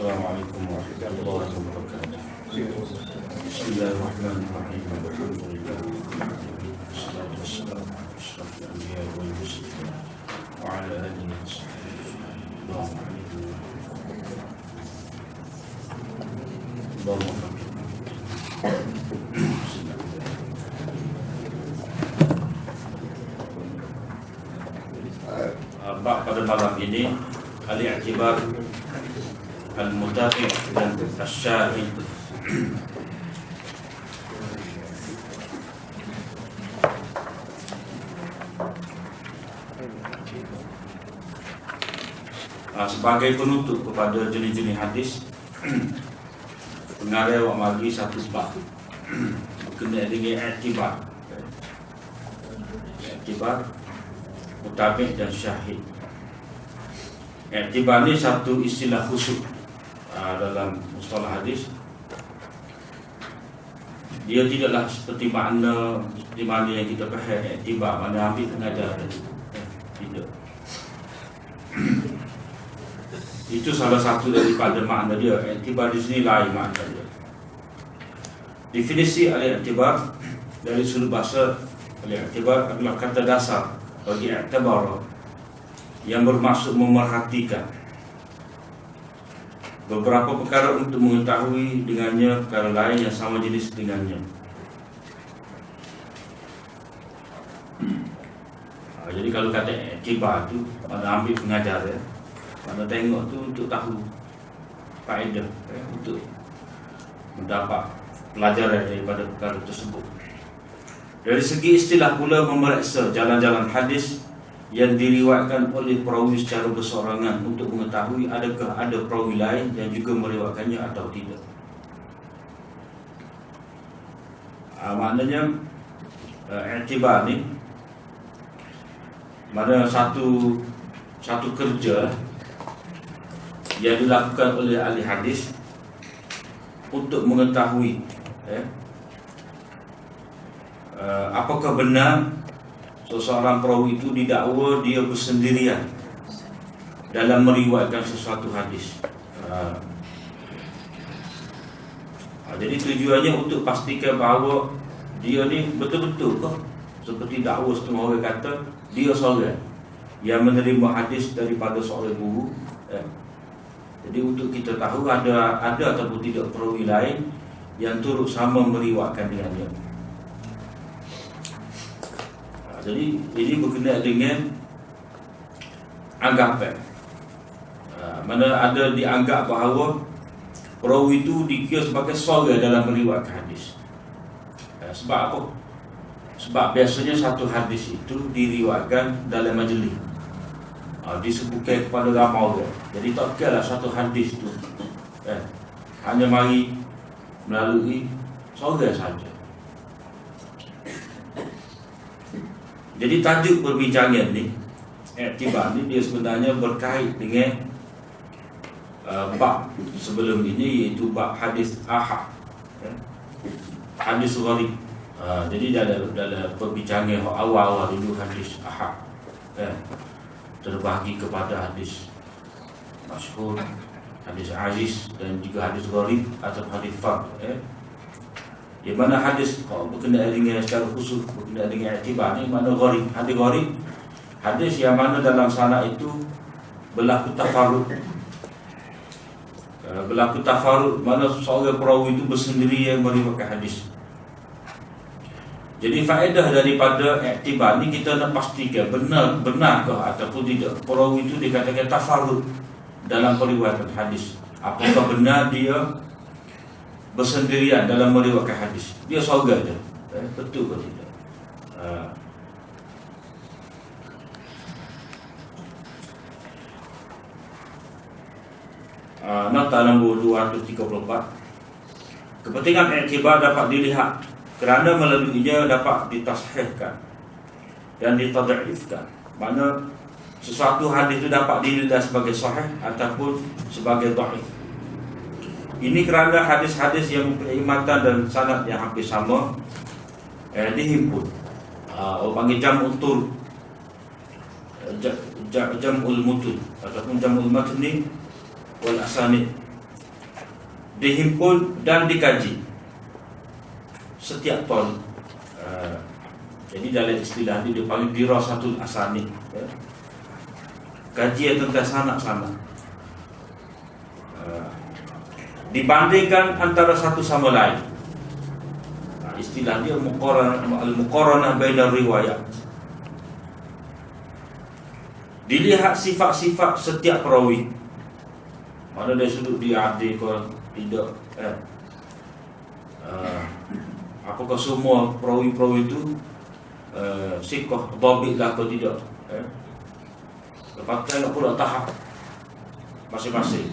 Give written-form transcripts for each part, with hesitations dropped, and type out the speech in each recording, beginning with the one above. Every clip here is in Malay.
Assalamualaikum warahmatullahi wabarakatuh. Bismillahirrahmanirrahim. Alhamdulillah. Wassalatu wassalamu ala asyrafil anbiya wal mursalin wa ala alihi wa sahbihi. Bab pada malam ini al-i'tibar al-mutafi' dan al-syahid. Sebagai penutup kepada jenis-jenis hadis, pengarah awak bagi satu bab berkenaan dengan i'tibar. I'tibar, mutafi' dan syahid. I'tibar ini satu istilah khusus dalam mustalah hadis. Dia tidaklah seperti mana yang kita faham i'tibar, mana ambil pengajaran. Tidak. Itu salah satu daripada makna dia. I'tibar di sini lain makna dia. Definisi al-i'tibar dari sudut bahasa, al-i'tibar adalah kata dasar bagi i'tibar yang bermaksud memerhatikan beberapa perkara untuk mengetahui dengannya perkara lain yang sama jenis dengannya. Jadi kalau kata i'tibar tu mana ambil pengajar ya, mana tengok tu untuk tahu faedah ya, untuk mendapat pelajaran daripada perkara tersebut. Dari segi istilah pula memeriksa jalan-jalan hadis yang diriwayatkan oleh perawi secara bersorangan untuk mengetahui adakah ada perawi lain yang juga meriwayatkannya atau tidak. Maknanya i'tibar ni mana satu kerja yang dilakukan oleh ahli hadis untuk mengetahui apakah benar seseorang perawi itu didakwa dia bersendirian dalam meriwayatkan sesuatu hadis. Jadi tujuannya untuk pastikan bahawa dia ni betul-betul kah seperti dakwa setengah orang kata dia seorang yang menerima hadis daripada seorang guru. Jadi untuk kita tahu ada ataupun tidak perawi lain yang turut sama meriwayatkan dengannya. Jadi ini berkenaan dengan anggapan mana ada dianggap bahawa perawi itu dikira sebagai seorang dalam meriwayatkan hadis. Sebab apa? Sebab biasanya satu hadis itu diriwayatkan dalam majlis, disebutkan kepada ramai orang. Jadi tak kira satu hadis itu hanya mari melalui seorang saja. Jadi tajuk perbincangan ni, i'tibar ni dia sebenarnya berkait dengan bab sebelum ini, iaitu bab hadis ahad, hadis gharib. Jadi dalam perbincangan awal-awal dulu hadis ahad terbahagi kepada hadis masyhur, hadis aziz dan juga hadis gharib atau hadis fard. Di mana hadis berkenaan dengan secara khusus berkenaan dengan i'tibar ni mana gharib. Hadis gharib, hadis yang mana dalam sanad itu berlaku tafarrud. Berlaku tafarrud mana seorang perawi itu bersendiri yang meriwayatkan hadis. Jadi faedah daripada i'tibar ni kita nak pastikan benarkah ataupun tidak perawi itu dikatakan tafarrud dalam periwayatan hadis. Apakah benar dia bersendirian dalam meriwayatkan hadis? Dia seorang je. Betul ke tidak? Nota nombor 234. Kepentingan i'tibar dapat dilihat kerana melaluinya dapat ditashihkan dan ditad'ifkan. Mana sesuatu hadis itu dapat dinilai sebagai sahih ataupun sebagai dhaif. Ini kerana hadis-hadis yang perkhidmatan dan sanad yang hampir sama dihimpun. Orang panggil jam'ul tur, jam'ul mutun ataupun jam'ul matni wal asanid. dihimpun dan dikaji setiap tahun. Jadi dalam istilah ini dipanggil dirasatul asanid, kajian tentang sanak-sanak, dibandingkan antara satu sama lain. Istilah dia al-muqaranah bainar riwayat. Dilihat sifat-sifat setiap perawi, mana dari sudut dia adil ke tidak, apakah semua perawi-perawi itu sikoh, dhabit lah atau tidak. Lepas tu nak pula tahap masing-masing.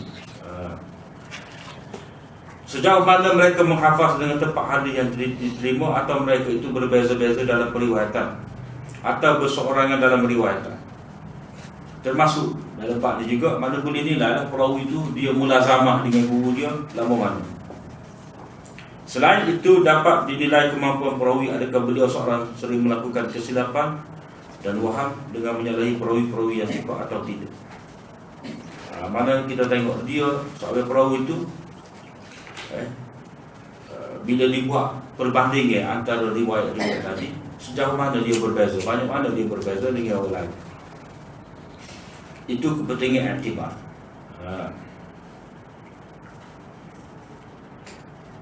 Sejauh mana mereka menghafaz dengan tepat hadis yang diterima, atau mereka itu berbeza-beza dalam periwayatan atau berseorangan dalam riwayatan. Termasuk dalam bab ni juga, mana boleh nilai perawi itu dia mulazamah dengan guru dia lama mana. Selain itu, dapat dinilai kemampuan perawi, adakah beliau seorang sering melakukan kesilapan dan waham dengan menyalahi perawi-perawi yang sipat atau tidak. Mana kita tengok dia seorang perawi itu, bila dibuat perbandingan antara riwayat-riwayat tadi, sejauh mana dia berbeza, banyak mana dia berbeza dengan orang lain. Itu kepentingan iktibar.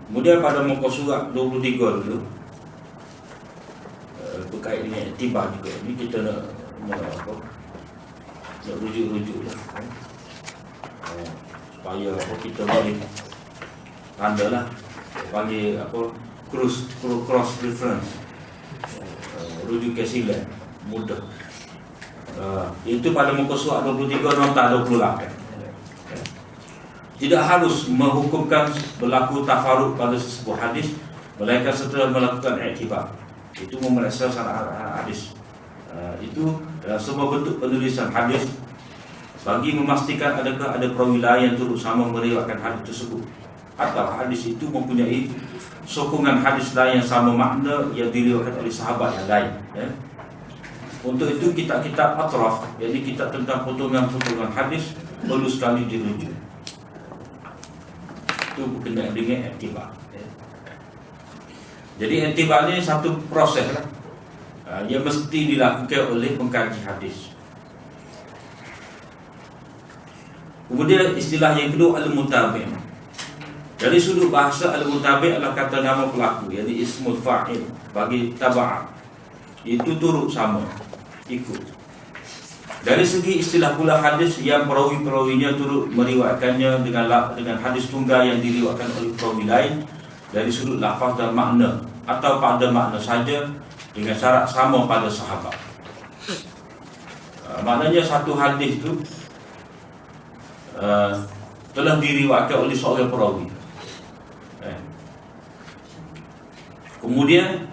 Kemudian pada muka surat 23 dulu, berkait dengan iktibar juga. Ini kita nak rujuk-rujuk lah, supaya kita boleh tanda lah, panggil cross reference, rujuk ke sila mudah. Itu pada muka surat 23 nota 28. Tidak harus menghukumkan berlaku tafaruk pada sebuah hadis, melainkan setelah melakukan iktibar. Itu memeriksa sanad hadis. Itu dalam semua bentuk penulisan hadis, bagi memastikan adakah ada perawi lain yang turut sama meriwayatkan hadis tersebut, atau hadis itu mempunyai sokongan hadis lain yang sama makna yang diriwayatkan oleh sahabat yang lain. Untuk itu kitab-kitab atraf, jadi kitab tentang potongan-potongan hadis, perlu sekali dirujuk. Itu berkenaan dengan iktibar. Jadi iktibar ini satu proses lah, yang mesti dilakukan oleh pengkaji hadis. Kemudian istilah yang kedua, al-mutabi'. Dari sudut bahasa, al-mutabi' adalah kata nama pelaku, jadi ismul fa'il bagi taba'a, itu turut sama, ikut. Dari segi istilah pula hadis, yang perawi-perawinya turut meriwayatkannya dengan hadis tunggal yang diriwayatkan oleh perawi lain dari sudut lafaz dan makna, atau pada makna saja dengan syarat sama pada sahabat. Maknanya satu hadis itu telah diriwayatkan oleh seorang perawi. Kemudian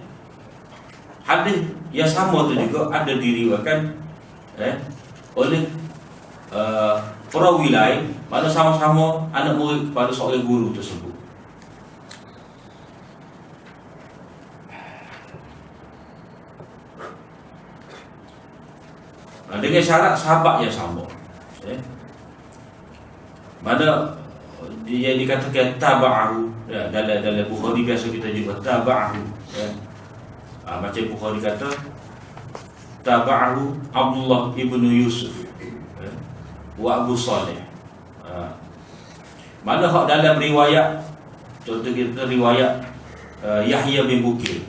hadis yang sama itu juga ada diriwayatkan oleh perawi lain, mana sama-sama anak murid kepada seorang guru tersebut. Dengan syarat sahabat yang sama. Mana dia dikatakan taba'ahu, dalam Bukhari biasa kita juga taba'ahu, macam Bukhari kata taba'ahu Abdullah ibn Yusuf wa Abu Saleh. Mana hak dalam riwayat, contoh kita riwayat Yahya bin Bukir,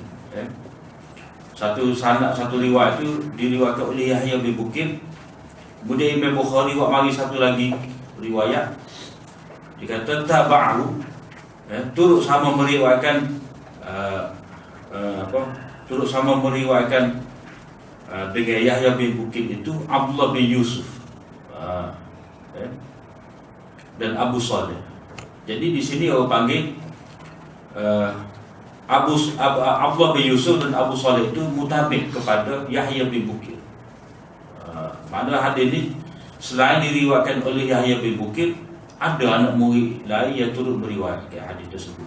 satu sanad, satu riwayat itu diriwayatkan oleh Yahya bin Bukir. Kemudian Imam Bukhari buat mari satu lagi riwayat, dikata taba'ahu, turut sama meriwayatkan turut sama meriwayatkan dengan Yahya bin Bukir itu Abdullah bin Yusuf dan Abu Saleh. Jadi di sini orang panggil Abdullah bin Yusuf dan Abu Saleh itu mutabik kepada Yahya bin Bukir. Mana hadis ini selain diriwayatkan oleh Yahya bin Bukir, ada anak murid lain yang turut meriwayatkan hadis tersebut.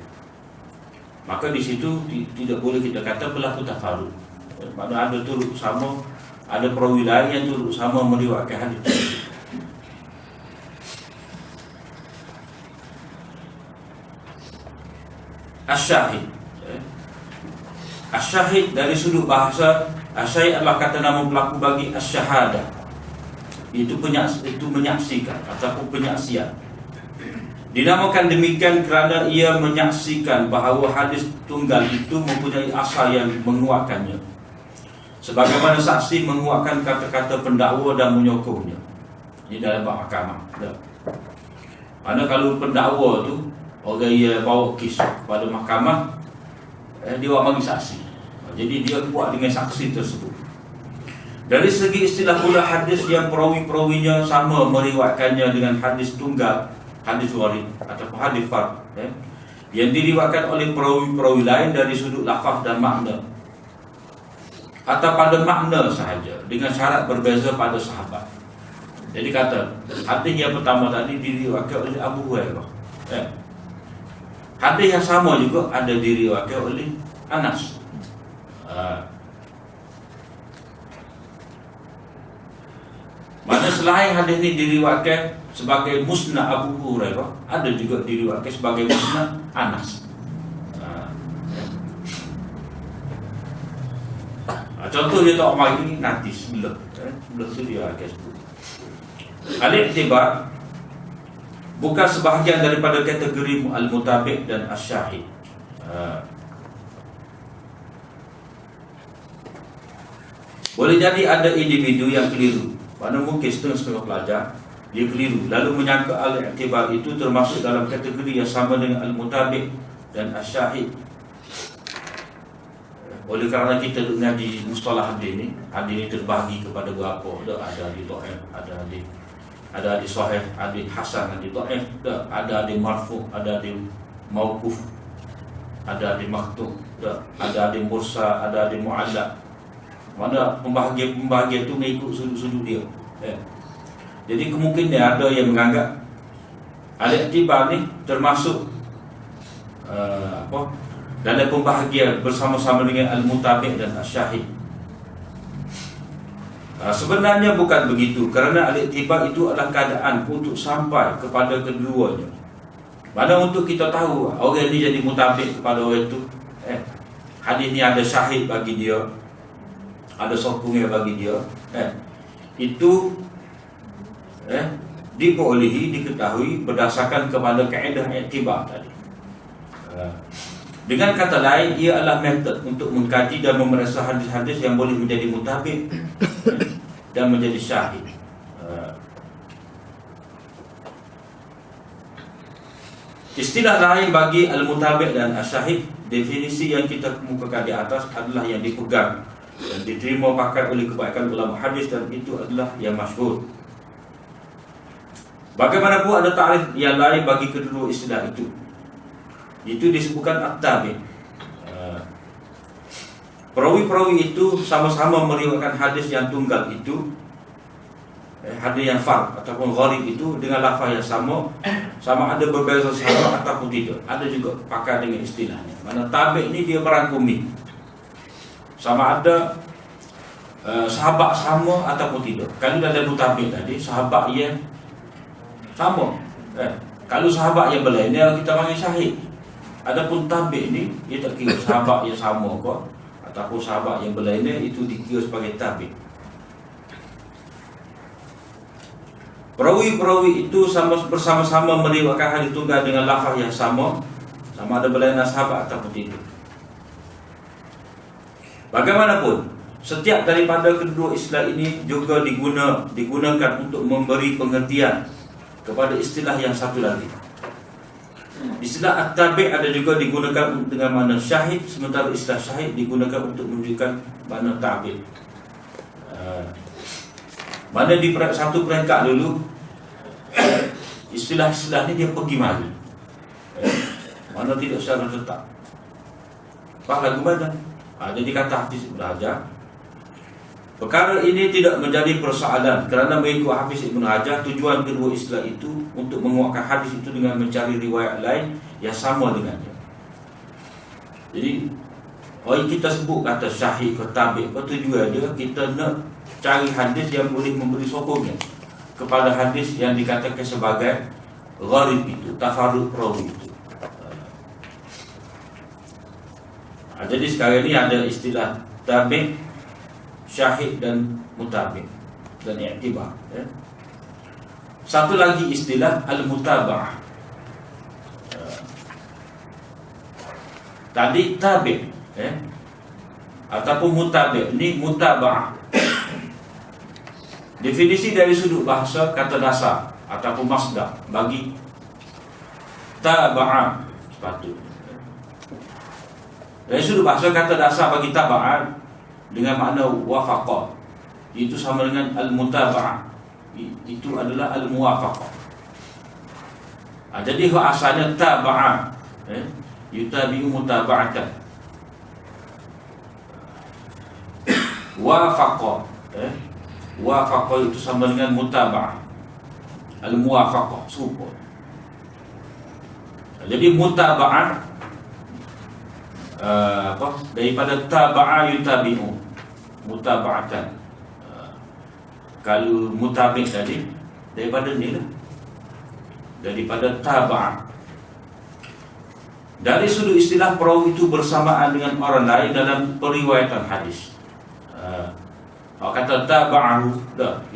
Maka di situ tidak boleh kita kata berlaku tafarud. Mana ada turut sama, ada perawi lain yang turut sama meriwayatkan hadis tersebut. Asyahid. Asyahid dari sudut bahasa, asyahid adalah kata nama pelaku bagi asyahadah. Itu menyaksikan ataupun penyaksian. Dinamakan demikian kerana ia menyaksikan bahawa hadis tunggal itu mempunyai asal yang menguatkannya, sebagaimana saksi menguatkan kata-kata pendakwa dan menyokongnya. Ini dalam bab mahkamah. Mana kalau pendakwa tu orang yang bawa kes pada mahkamah, dia buat bagi saksi. Jadi dia kuat dengan saksi tersebut. Dari segi istilah pula, hadis yang perawi-perawinya sama meriwayatkannya dengan hadis tunggal, hadis warid ataupun hadis fard, yang diriwayatkan oleh perawi-perawi lain dari sudut lafaz dan makna, atau pada makna sahaja dengan syarat berbeza pada sahabat. Jadi kata hadis yang pertama tadi diriwayatkan oleh Abu Hurairah, hadis yang sama juga ada diriwayatkan oleh Anas. Mana selain hadis ini diriwayatkan sebagai musnad Abu Hurairah, ada juga diriwayatkan sebagai musnad Anas. Contoh dia tak mari ini nanti sebelah tu dia akan sebut. Al-i'tibar bukan sebahagian daripada kategori al-mutabi' dan asy-syahid. Boleh jadi ada individu yang keliru. Mana mungkin setengah pelajar dia keliru lalu menyangka al-i'tibar itu termasuk dalam kategori yang sama dengan al-mutabi' dan asy-syahid. Oleh kerana kita mengaji mustalah hadis ni terbahagi kepada berapa? Ada di dhaif, ada di sahih, ada di hasan, ada di dhaif, ada di marfu', ada di mauquf, ada di maqtu', ada di mursal, ada di mu'allaq. Mana pembahagian itu mengikut sudut-sudut dia. Jadi kemungkinan ada yang menganggap al-i'tibar ni termasuk dalam pembahagian bersama-sama dengan al-mutabi' dan asy-syahid. Sebenarnya bukan begitu, kerana al-i'tibar itu adalah keadaan untuk sampai kepada keduanya. Mana untuk kita tahu orang ini jadi mutabi' kepada orang itu, hadis ni ada syahid bagi dia, ada sokongnya bagi dia, itu diperolehi, diketahui berdasarkan kepada kaedah i'tibar tadi. Dengan kata lain, ia adalah metod untuk mengkaji dan memeriksa hadis-hadis yang boleh menjadi mutabi' dan menjadi syahid. Istilah lain bagi al-mutabi' dan asy-syahid, definisi yang kita kemukakan di atas adalah yang dipegang dan diterima pakai oleh kebanyakan ulama hadis, dan itu adalah yang masyhur. Bagaimanapun ada takrif yang lain bagi kedua istilah itu. Itu disebutkan at-tabi'. Perawi-perawi itu sama-sama meriwayatkan hadis yang tunggal itu, hadis yang fard ataupun gharib itu dengan lafaz yang sama ada berbeza sama ataupun tidak. Ada juga pakai dengan istilahnya. Mana tabi' ini dia merangkumi, sama ada sahabat sama ataupun tidak. Kalau dalam tabi' tadi sahabat yang sama, kalau sahabat yang berlain kita panggil syahid. Adapun tabi' ni dia tak kira sahabat yang sama ke ataupun sahabat yang berlainan, itu dikira sebagai tabi'. Perawi-perawi itu bersama-sama meriwayatkan hadis tunggal dengan lafaz yang sama ada berlainan sahabat ataupun tidak. Bagaimanapun, setiap daripada kedua istilah ini juga digunakan untuk memberi pengertian kepada istilah yang satu lagi. Istilah at-tabi' ada juga digunakan dengan makna syahid, sementara istilah syahid digunakan untuk menunjukkan makna tabi'. Mana di satu peringkat dulu istilah-istilah ni dia pergi mari, mana tidak secara tetap. Pak lagu mana? Jadi kata Hafiz Ibn Hajar, perkara ini tidak menjadi persoalan kerana mengikut Hafiz Ibn Hajar, tujuan kedua istilah itu untuk menguatkan hadis itu dengan mencari riwayat lain yang sama dengannya. Jadi orang kita sebut kata syahid ke tabi', tujuan dia kita nak cari hadis yang boleh memberi sokongnya kepada hadis yang dikatakan sebagai gharib itu, tafarrud perawi itu. Jadi sekarang ini ada istilah tabi', syahid dan mutabi' dan i'tibar. Satu lagi istilah al-mutaba'ah. Tadi tabi' ataupun mutabi', ini mutaba'ah. Definisi dari sudut bahasa kata dasar ataupun masdar bagi taba'a sepatutnya. Dari sudut bahasa kata dasar bagi taba'a dengan makna wafaqa, itu sama dengan al-mutaba'ah, itu adalah al-muwafaqah. Jadi asalnya taba'a, yutabi'u mutaba'atan. Wafaqa, wafaqa itu sama dengan mutaba'ah, al-muwafaqah, serupa. Jadi mutaba'ah daripada taba'a yutabi'u, mutaba'atan. Kalau mutabi' tadi daripada ni lah, daripada taba'a. Dari sudut istilah, perawi itu bersamaan dengan orang lain dalam periwayatan hadis. Kalau kata taba'ahu,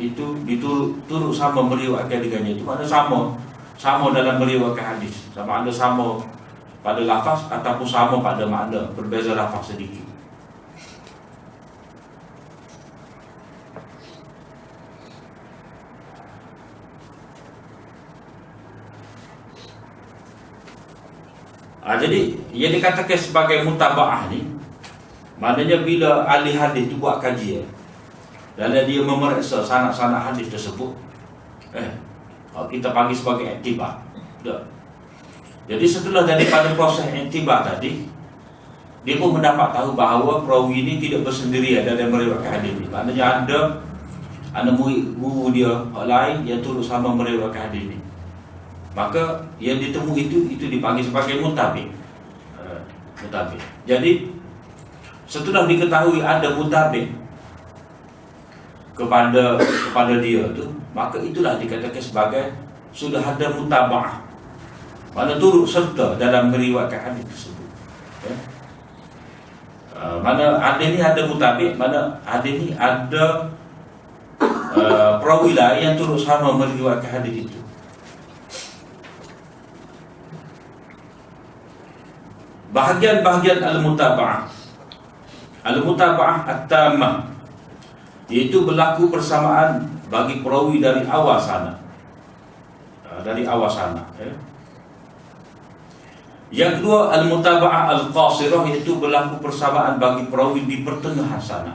itu diturut sama meriwayatkan dengannya, itu makna sama dalam meriwayatkan hadis. Sama ada sama pada lafaz ataupun sama pada makna, berbeza lafaz sedikit. Jadi yang dikatakan sebagai mutaba'ah ni, maknanya bila ahli hadis itu buat kajian dan dia memeriksa sanad-sanad hadis tersebut, kita panggil sebagai i'tibar. Jadi setelah daripada proses i'tibar tadi, dia pun mendapat tahu bahawa perawi ini tidak bersendirian dalam meriwayatkan hadis ini. Maknanya ada murid guru dia lain yang turut sama meriwayatkan hadis ini. Maka yang ditemui itu dipanggil sebagai mutabi'. Mutabi'. Jadi setelah diketahui ada mutabi' kepada dia tu, maka itulah dikatakan sebagai sudah ada mutaba'ah. Mana turut serta dalam meriwayatkan hadis tersebut. Mana hadis ni ada mutabi', mana hadis ni ada perawi lain yang turut sama meriwayatkan hadis itu. Bahagian-bahagian al-mutaba'ah. Al-mutaba'ah at-tammah, iaitu berlaku persamaan bagi perawi dari awal sana. Yang kedua, al-mutaba'ah al-qasirah, iaitu berlaku persamaan bagi perawi di pertengahan sana.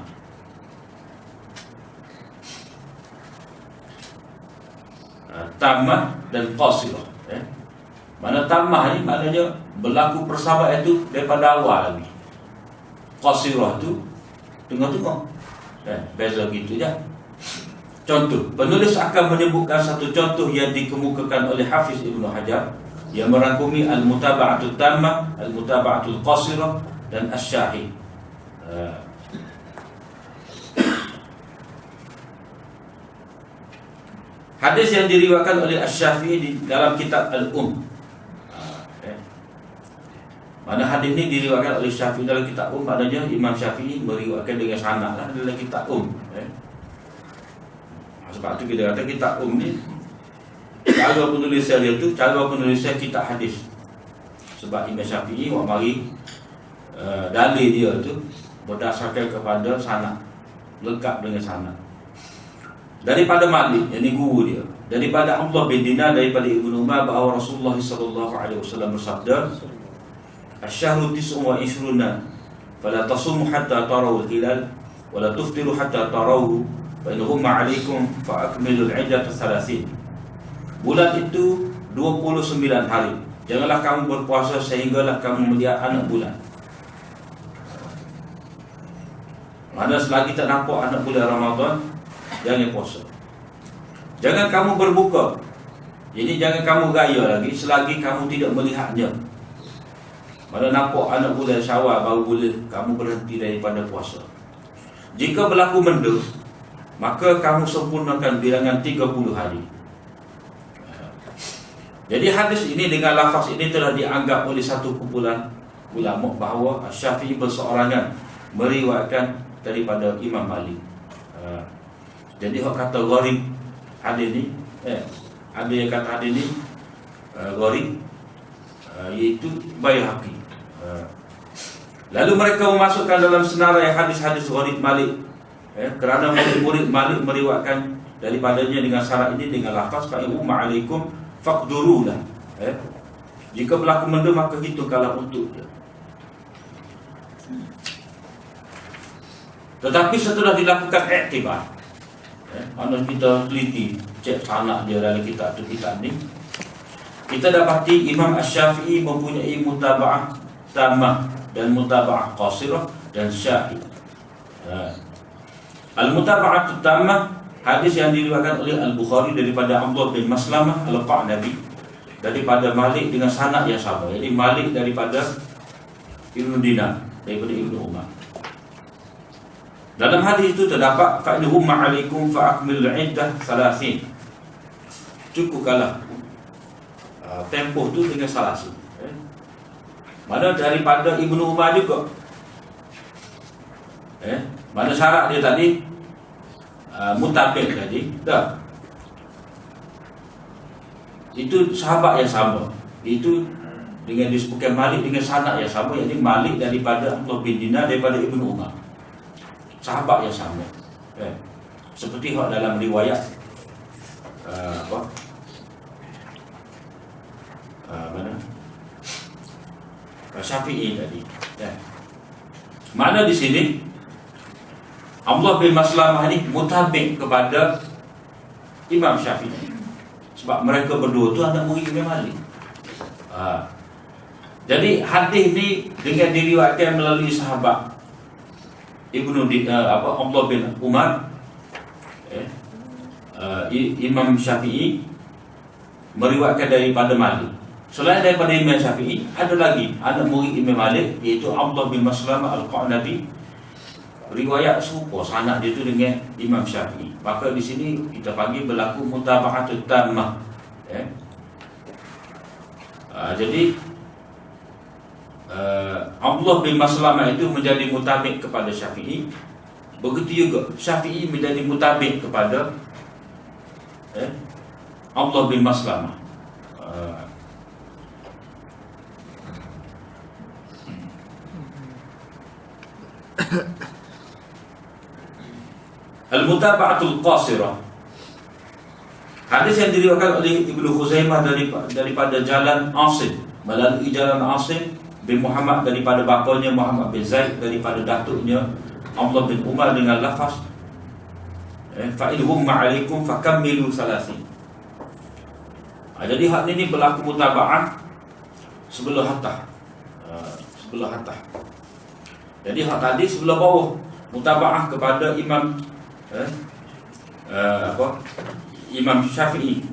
Tammah dan qasirah. Mana tammah ni maknanya berlaku persamaan itu daripada awal lagi. Qasirah tu tengah-tengah. Beza gitu je. Contoh, penulis akan menyebutkan satu contoh yang dikemukakan oleh Hafiz Ibnu Hajar yang merangkumi al-mutaba'atul tammah, al-mutaba'atul qasirah dan asy-syahid. Hadis yang diriwayatkan oleh Asy-Syafi'i di dalam kitab Mana hadis ini diriwayatkan oleh Syafi'i dalam kitab maknanya Imam Syafi'i meriwayatkan dengan sanad lah dalam kitab Sebab tu kita kata kitab ni cara penulisan dia tu cara penulisan kitab hadis. Sebab Imam Syafi'i mari dalil dia tu berdasarkan kepada sanad, lengkap dengan sanad. Daripada Malik, yang ini guru dia, daripada Abdullah bin Dinar, daripada Ibnu Umar, bahawa Rasulullah SAW bersabda, "Asy-syahru 29, fala tasumu hatta tarawul hilal, wala tuftiru hatta tarawhu, fa in ghumma 'alaikum fa akmilul 'iddata 30." Bulan itu 29 hari. Janganlah kamu berpuasa sehinggalah kamu melihat anak bulan. Mana selagi tak nampak anak bulan Ramadan, jangan puasa. Jangan kamu berbuka. Jadi jangan kamu raya lagi selagi kamu tidak melihatnya. Mana nampak anak bulan Syawal baru boleh kamu berhenti daripada puasa. Jika berlaku menda, maka kamu sempurnakan bilangan 30 hari. Jadi hadis ini dengan lafaz ini telah dianggap oleh satu kumpulan ulama bahawa Syafi'i berseorangan meriwayatkan daripada Imam Malik. Jadi hak kata gharib hadis ni, ada yang kata hadis ni gharib, iaitu Baihaqi. Lalu mereka memasukkan dalam senarai hadis-hadis gharib Malik, kerana murid-murid Malik meriwayatkan daripadanya dengan syarat ini dengan lafaz fa in ma'alaikum faqdurulah. Jika berlaku benda maka hitungkanlah untuk dia. Tetapi setelah dilakukan iktibar, mana kita teliti cek sanad dia dalam kitab tu kitab ni, kita dapati Imam Asy-Syafi'i mempunyai mutaba'ah tamah dan mutaba'ah qasirah dan syahid. Al-mutaba'ah tamah hadis yang diriwayatkan oleh Al-Bukhari daripada Abdullah bin Maslamah Al-Qa'nabi daripada Malik dengan sanad yang sama. Jadi Malik daripada Ibnu Dinar, daripada Ibnu Umar. Dalam hadis itu terdapat fa'idhum ma'alaikum fa'akmilul iddah 30. Cukupkanlah tempoh tu dengan 30. Mana daripada Ibnu Umar juga. Mana syarat dia tadi mutabik tadi dah. Itu sahabat yang sama. Itu dengan disebutkan Malik dengan sanad yang sama, yakni Malik daripada Abdullah bin Dinar daripada Ibnu Umar. Sahabat yang sama. Seperti hak dalam riwayat mana? Syafi'i tadi. Mana di sini Abdullah bin Maslamah ni mutabik kepada Imam Syafi'i. Sebab mereka berdua tu anak murid Imam Malik. Jadi hadis ni dengan diriwayatkan melalui sahabat Abdullah bin Umar, Imam Syafi'i meriwayatkan daripada Malik. Selain daripada Imam Syafi'i, ada lagi anak murid Imam Malik, iaitu Abdullah bin Maslamah Al-Qa'nabi. Riwayat serupa sanad dia tu dengan Imam Syafi'i. Maka di sini kita panggil berlaku mutaba'atut tammah. Jadi Abdullah bin Maslamah itu menjadi mutabik kepada Syafi'i. Begitu juga Syafi'i menjadi mutabik kepada Abdullah bin Maslamah. Al-mutaba'atul qasirah, hadis yang diriwayatkan oleh Ibnu Khuzaimah daripada jalan Asim, melalui jalan Asim bin Muhammad daripada bapanya Muhammad bin Zaid daripada datuknya Abdullah bin Umar dengan lafaz fa'idhum ma'alaikum fakammilu 30. Jadi hak ini berlaku mutaba'ah sebelah atas. Sebelah atas. Jadi hak tadi sebelah bawah, mutaba'ah kepada Imam Imam Syafi'i.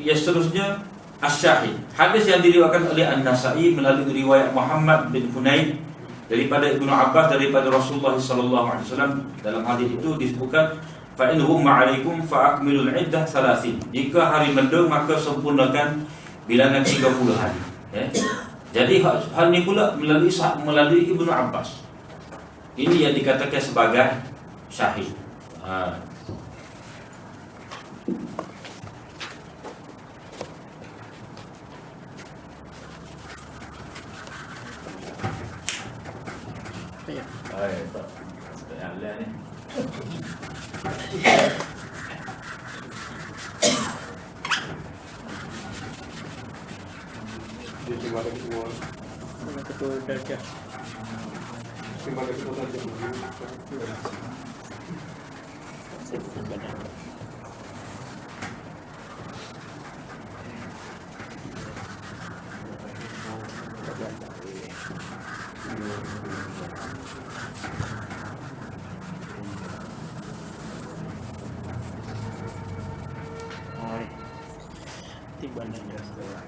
Yang seterusnya Asy-Syahid, hadis yang diriwayatkan oleh An-Nasa'i melalui riwayat Muhammad bin Hunain daripada Ibnu Abbas daripada Rasulullah sallallahu alaihi wasallam. Dalam hadis itu disebutkan fa inhum ma'alaikum fa akmilul iddah 30. Jika hari mendung maka sempurnakan bilangan 30 hari. Jadi hal ini pula melalui Ibnu Abbas. Ini yang dikatakan sebagai syahid. Iban dan Rasulullah.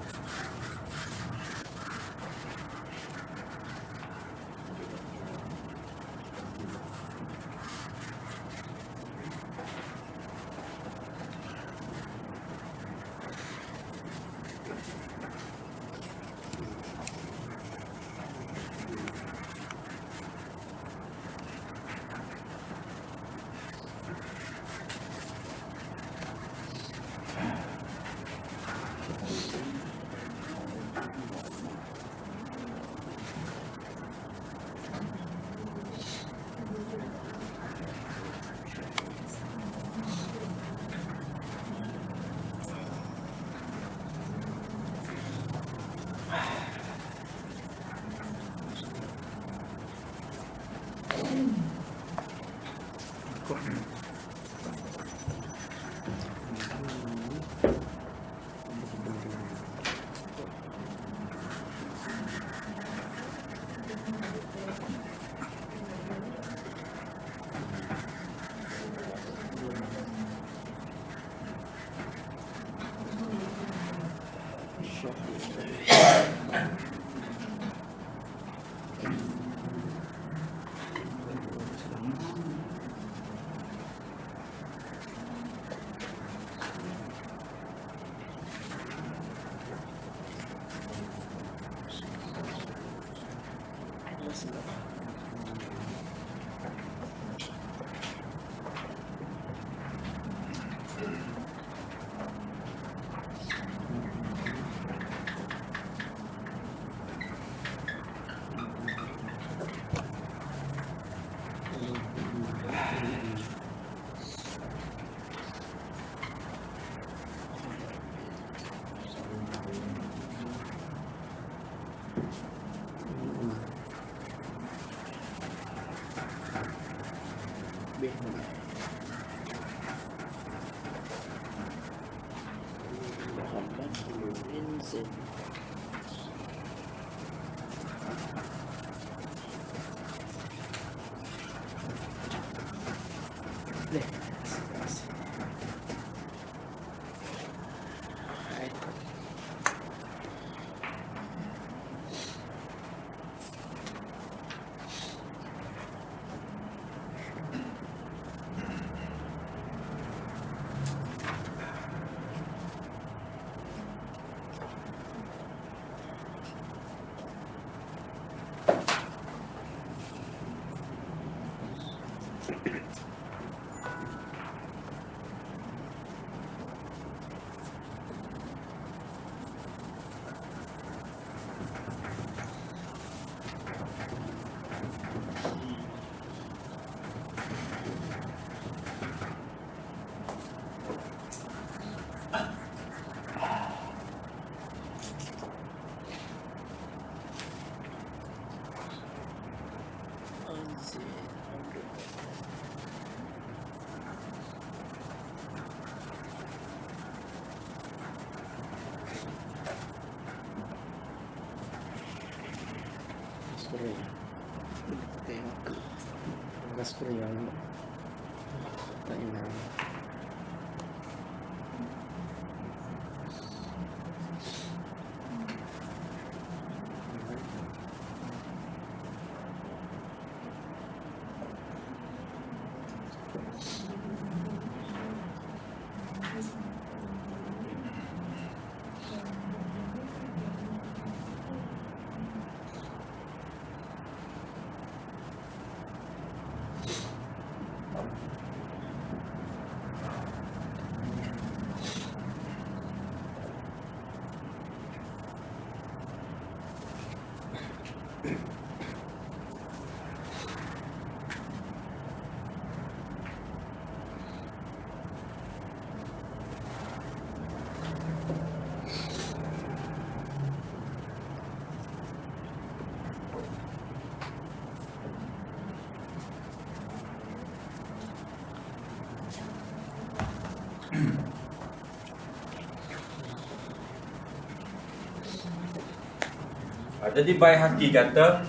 Jadi baik haki kata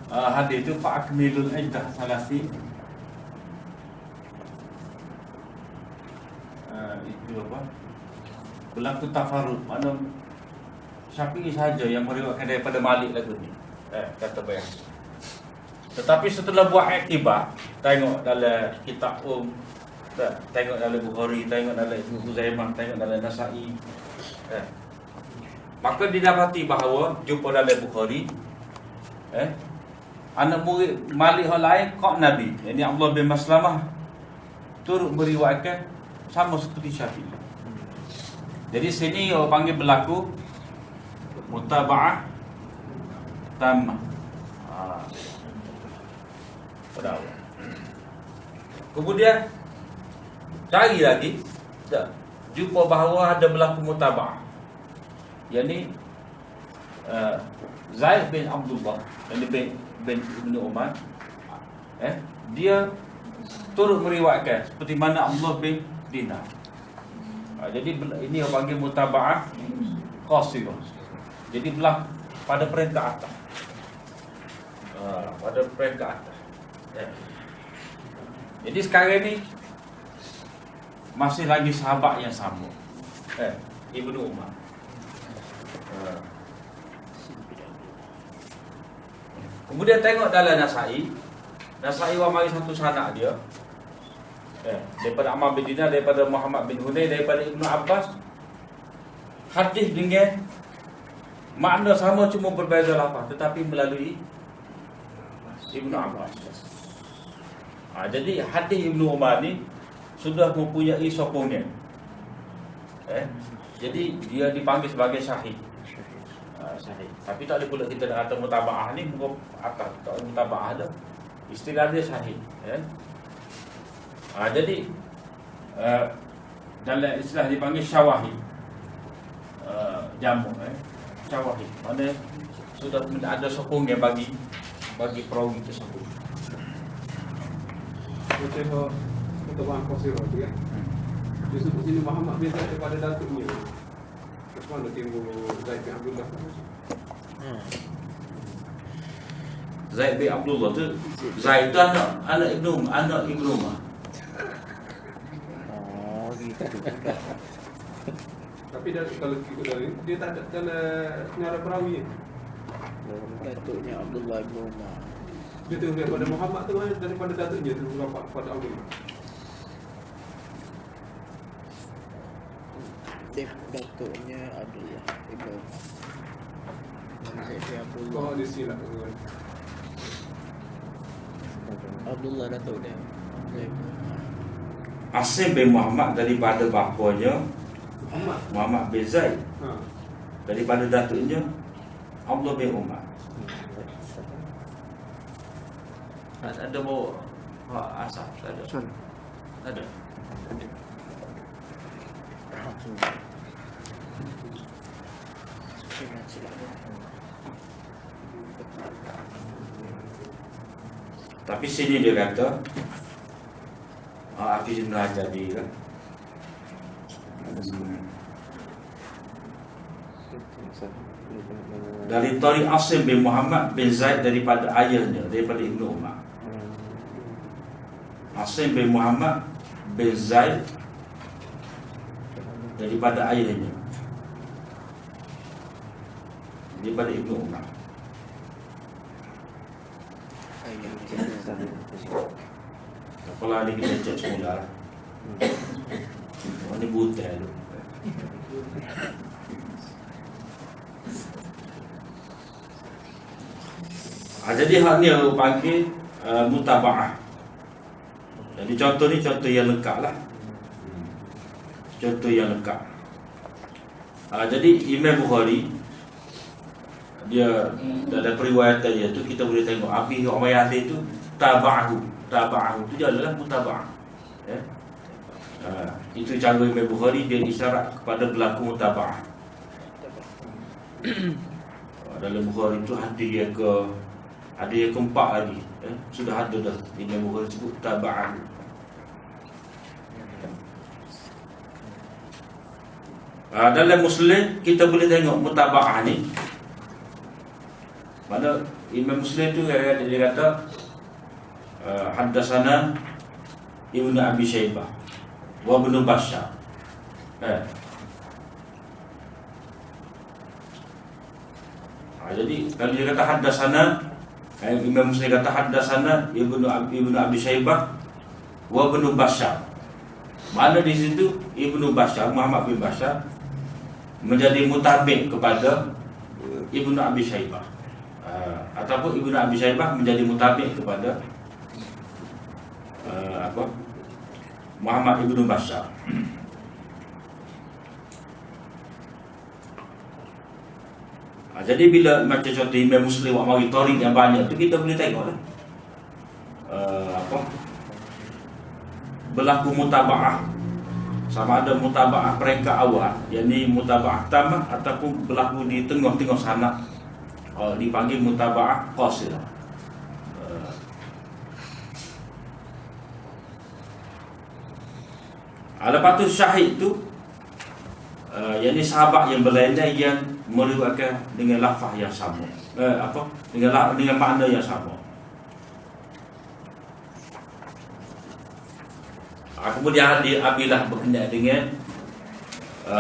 hadis itu fa'akmilul iddah salasin. Itu apa? berlaku tafarruq, mana Syafi'i saja yang meriwayatkan daripada Malik lagu ni. Kata bayang. Tetapi setelah buat iktibar, tengok dalam kitab tengok dalam Bukhari, tengok dalam Ibnu Huzaimah, tengok dalam Nasa'i, maka didapati bahawa jumpa dalam Bukhari, anak murid Malik yang lain kok Nabi, ini Abdullah bin Maslamah turut meriwayatkan sama seperti Syafi'i. Jadi sini orang panggil berlaku mutaba'ah tammah. Pada awal. Kemudian cari lagi, jumpa bahawa ada berlaku mutaba'ah. Yang ni Zaid bin Abdullah, yang bin Ibn Umar, dia turut meriwayatkan seperti mana Abdullah bin Dinar. Jadi ini orang panggil mutaba'ah qasirah. Jadi belah pada peringkat atas. Pada peringkat atas. Jadi sekarang ni masih lagi sahabat yang sama, Ibnu Umar. Kemudian tengok dalam Nasa'i wa mari satu sanak dia, daripada Ammar bin Dinar, daripada Muhammad bin Hunain, daripada Ibnu Abbas. Hadis dengan makna sama, cuma berbeza lafaz, tetapi melalui Ibnu Abbas. Jadi hadis Ibnu Umar ni sudah mempunyai sokongan. Jadi dia dipanggil sebagai sahih. Sahih. Tapi tak boleh pula kita nak kata mutaba'ah ni muka atas, tak ada mutaba'ah dah. Istilah dia sahih. Jadi dalam istilah dipanggil syawahid. Jamu syawahid. Mana sudah ada sokongan bagi perawi tersebut. Macam untuk orang Qasirah tu kan. Dia sebut sini Muhammad bin Zaid daripada datuknya. Terus mana timbul Zaid bin Abdullah? Zaid bin Abdullah tu, Zaid tu anak Ibnu Umar. Gitu. Tapi kalau ikut dari dia tak ada dalam pengarah perawi ni. Datuknya Abdullah bin Umar. Dia tu daripada Muhammad tu kan, daripada datuknya tu bapak pada Abdullah. Datuknya Abdullah ibn Umar. Oh, dia silap tu kan. Abdullah datuk dia. Asim bin Muhammad daripada bapanya Muhammad bin Zaid, daripada datuknya Abdullah bin Umar. Ada bawa asal? Tak ada. Tak ada. Tapi sini dia kata Hafiz Ibn Hajar dia kan. Dari Tariq Asim bin Muhammad bin Zaid daripada ayahnya, daripada Ibnu Umar. Asim bin Muhammad bin Zaid daripada ayahnya, daripada Ibnu Umar. Kalau ada kita cek semula lah. Ini buta tu. Jadi hal ni aku panggil mutaba'ah. Jadi contoh ni contoh yang lengkap lah. Contoh yang lengkap. Jadi Imam Bukhari dia dalam periwayatan dia tu kita boleh tengok Abi Umayyah tu taba'ahu tu je adalah mutaba'ah. Itu cara Imam Bukhari dia isyarat kepada berlaku mutaba'ah. Dalam Bukhari tu ada yang keempat lagi, sudah ada dah Imam Bukhari sebut taba'ahu. Dalam Muslim kita boleh tengok mutaba'ah ni. Mana Imam Muslim tu dia kata haddatsana Ibnu Abi Syaibah wa Ibnu Bashar. Jadi kalau dia kata haddasana, Imam Muslim kata haddasana Ibnu Abi Syaibah wa Ibnu Bashar. Mana di situ Ibnu Bashar, Muhammad bin Bashar menjadi mutabi' kepada Ibnu Abi Syaibah, ataupun Ibnu Abi Syaibah menjadi mutabi' kepada Muhammad Ibnu Bashar. Jadi bila macam contoh Imam Muslim buat mari tarik yang banyak tu, kita boleh tengok lah berlaku mutaba'ah, sama ada mutaba'ah peringkat awal, yakni mutaba'ah tamah, ataupun berlaku di tengah-tengah sanad, dipanggil mutaba'ah qasirah. Lepas tu syahid tu yakni sahabat yang berlainan yang meriwayatkan dengan lafaz yang sama, dengan makna yang sama. Kemudian diambillah berkenaan dengan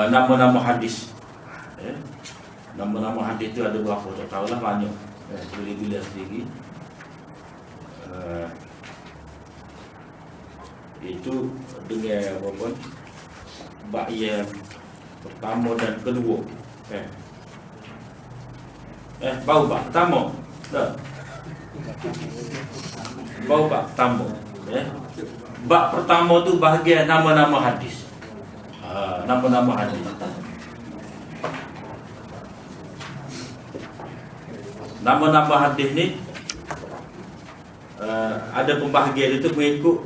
nama-nama hadis. Nama-nama hadis itu ada berapa? Tak tahulah, banyak. Boleh bila sendiri. Itu dengan apa? Bab yang pertama dan kedua. Bau bab pertama. Tak. Bau bab pertama. Bab pertama tu bahagian nama-nama hadis. Nama-nama hadis. Nama-nama hadis ni ada pembahagian itu mengikut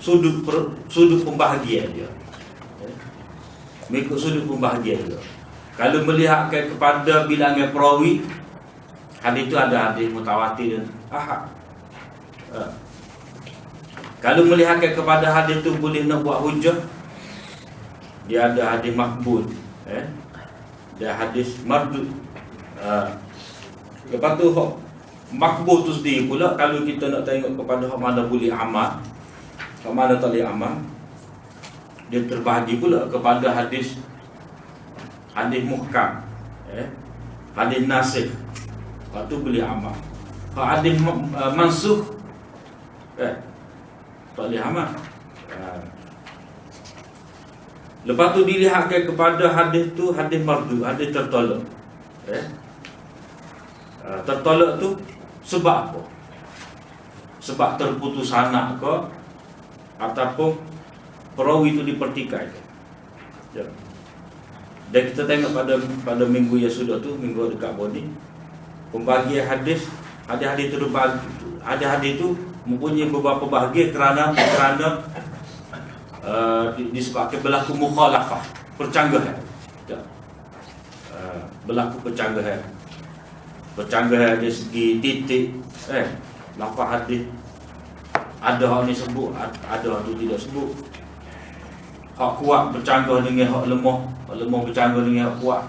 sudut pembahagian dia. Mengikut sudut pembahagian dia. Kalau melihatkan kepada bilangan perawi, hadis itu ada hadis mutawatir dan ahad. Kalau melihatkan kepada hadis itu boleh nak buat hujah, dia ada hadis makbul, dia hadis mardud. Lepas tu makbul tu sendiri pula, kalau kita nak tengok kepada hak mana boleh amal, hak mana tak boleh amal, dia terbahagi pula kepada hadis muhkam, hadis nasikh, hak tu boleh amal. Hak hadis mansukh, tak boleh amal. Lepas tu dilihatkan kepada hadis tu hadis mardu, hadis tertolak. Tertolak tu sebab apa? Sebab terputus anak ke, ataupun perawi itu dipertikaikan. Dan kita tengok pada minggu yang sudah tu, minggu dekat bodi, pembagian hadis itu terbagi. Hadis itu mempunyai beberapa bahagian kerana disebabkan berlaku mukhalafah, percanggahan. Berlaku percanggahan dari segi titik, lafaz hadis. Ada hak ni sebut, ada hak tu tidak sebut. Hak kuat bercanggah dengan hak lemah, hak lemah bercanggah dengan hak kuat.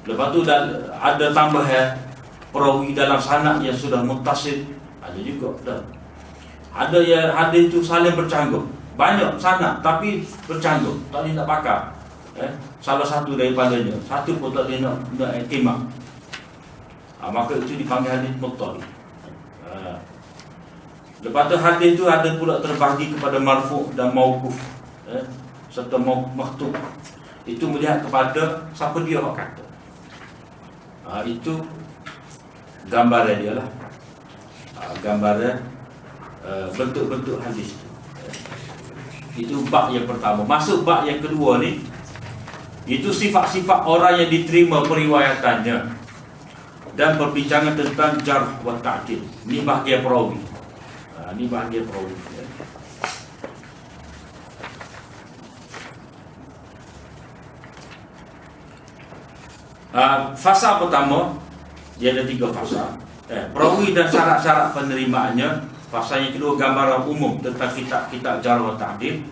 Lepas tu ada tambahan perawi dalam sanad yang sudah muttasil, ada juga dah. Ada yang hadis tu saling bercanggah, banyak sanad tapi bercanggah, tak boleh nak pakar. Salah satu daripadanya, satu pun tak boleh nak iktimad. Maka itu dipanggil hadis muttali. Lepas tu hadis tu ada pula terbagi kepada marfu' dan mauquf, serta maktub. Itu melihat kepada siapa dia hak kata. Itu gambaran dia lah. Gambaran bentuk-bentuk hadis. Itu bab yang pertama. Masuk bab yang kedua ni, itu sifat-sifat orang yang diterima periwayatannya dan perbincangan tentang jarh wa ta'dil. Ini bahagian perawi. Ini bahagian perawi. Fasa pertama, dia ada 3 fasa. Perawi dan syarat-syarat penerimaannya. Fasa yang kedua, gambaran umum tentang kitab jarh wa ta'dil.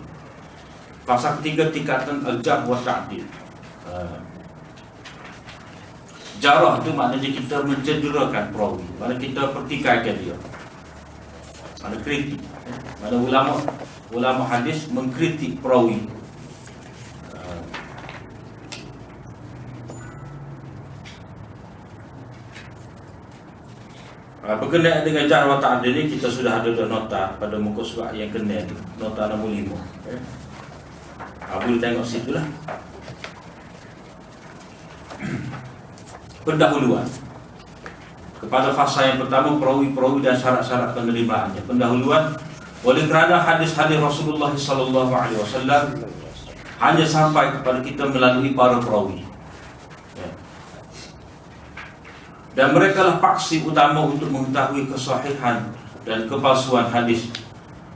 Fasa ketiga, tingkatan al-jarh wa ta'dil. Jarah itu maknanya kita mencederakan perawi, maknanya kita pertikaikan dia, maknanya kritik. Maknanya ulama hadis mengkritik perawi. Berkenaan dengan jarh wa ta'dil ni, kita sudah ada nota pada muka surat yang kena ni, nota nombor 5. Boleh tengok situ lah. Pendahuluan kepada fasa yang pertama, perawi-perawi dan syarat-syarat penerimaannya. Pendahuluan, oleh kerana hadis-hadis Rasulullah SAW hanya sampai kepada kita melalui para perawi, dan mereka lah paksi utama untuk mengetahui kesahihan dan kepalsuan hadis.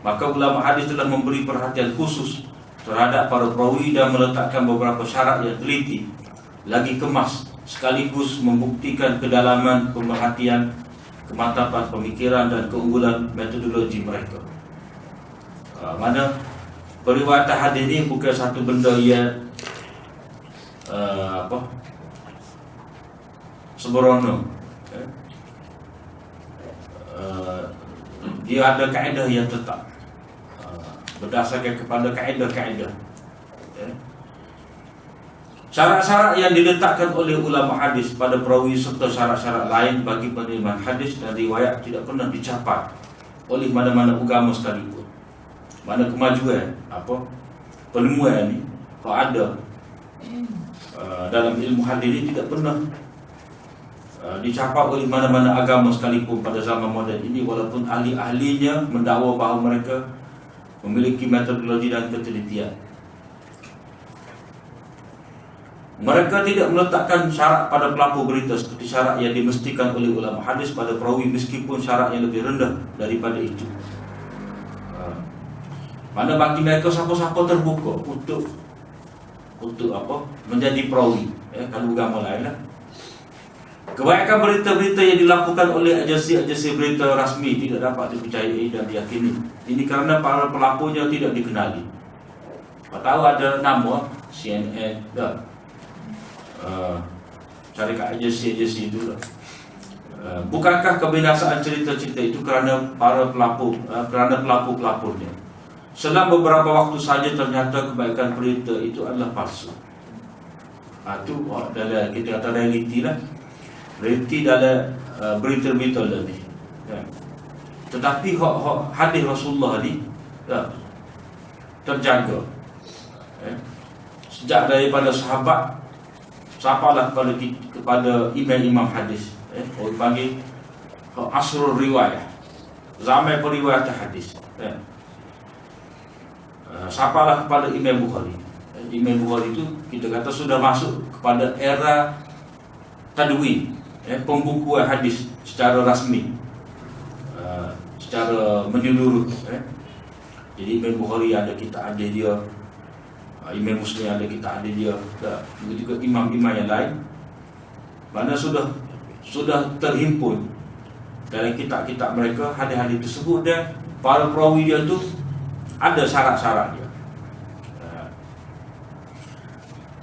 Maka ulama hadis telah memberi perhatian khusus terhadap para perawi dan meletakkan beberapa syarat yang teliti lagi kemas, sekaligus membuktikan kedalaman pemerhatian, kemantapan pemikiran dan keunggulan metodologi mereka. Mana periwayatan hadis ini bukan satu benda yang sembrono. Dia ada kaedah yang tetap, berdasarkan kepada kaedah-kaedah. Syarat-syarat yang diletakkan oleh ulama hadis pada perawi serta syarat-syarat lain bagi penerimaan hadis dan riwayat tidak pernah dicapai oleh mana-mana agama sekalipun. Mana kemajuan penemuan ni kalau ada dalam ilmu hadis ini tidak pernah dicapai oleh mana-mana agama sekalipun pada zaman moden ini, walaupun ahli-ahlinya mendakwa bahawa mereka memiliki metodologi dan ketelitian. Mereka tidak meletakkan syarat pada pelapor berita seperti syarat yang dimestikan oleh ulama hadis pada perawi, meskipun syarat yang lebih rendah daripada itu. Mana bagi mereka siapa-siapa terbuka untuk menjadi perawi, kalau agama lain lah. Kebanyakan berita-berita yang dilakukan oleh agensi-agensi berita rasmi tidak dapat dipercayai dan diyakini. Ini kerana para pelapornya tidak dikenali. Tahu ada nama CNN dah. Cari kat agensi-agensi itu lah. Bukankah kebinasaan cerita-cerita itu kerana para pelapor, kerana pelapor-pelapornya? Selama beberapa waktu saja ternyata kebanyakan berita itu adalah palsu. Itu dalam kita kata realiti lah. Realiti dalam berita-berita lebih. Tetapi hadis Rasulullah ni terjaga. Sejak daripada sahabat sampailah kepada imam-imam hadis. Orang panggil asrul riwayah, zaman periwayatan hadis. Sampailah kepada Imam Bukhari. Imam Bukhari itu kita kata sudah masuk kepada era tadwin, pembukuan hadis secara rasmi, secara menyeluruh. Jadi Imam Bukhari ada kitab hadis dia, Imam Muslim ada kitab hadis dia, begitu juga imam-imam yang lain. Mana sudah terhimpun dalam kitab-kitab mereka hadis-hadis tersebut, dan para perawi dia tu ada syarat-syarat dia.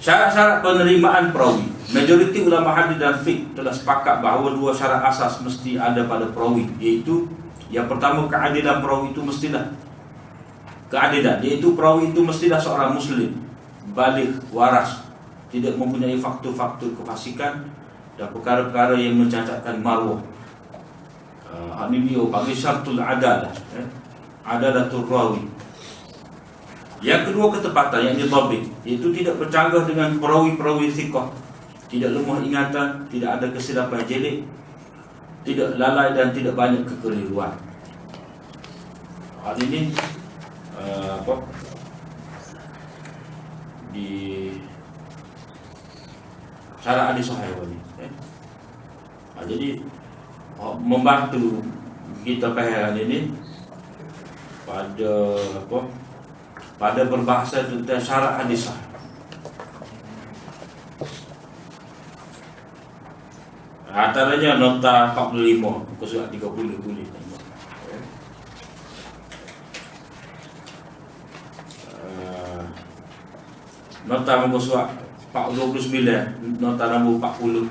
Syarat-syarat penerimaan perawi. Majoriti ulama hadis dan fiqh telah sepakat bahawa dua syarat asas mesti ada pada perawi, iaitu yang pertama, keadilan perawi itu mestilah keadilan, iaitu perawi itu mestilah seorang muslim, baligh, waras, tidak mempunyai faktor-faktor kefasikan dan perkara-perkara yang mencacatkan maruah. Ini dia bagi syartul adalah, adalatul rawi. Yang kedua, ketepatan yang dithabit, iaitu tidak bercanggah dengan perawi-perawi thiqah, tidak lemah ingatan, tidak ada kesilapan jelek, tidak lalai dan tidak banyak kekeliruan. Hal ini di syarat hadis sahih ini. Jadi membantu kita faham ini pada berbahasa tentang syarat hadis sahih. Antaranya nota 45 muka surat 30 boleh tengok. Nota muka surat 29, nota nombor 40.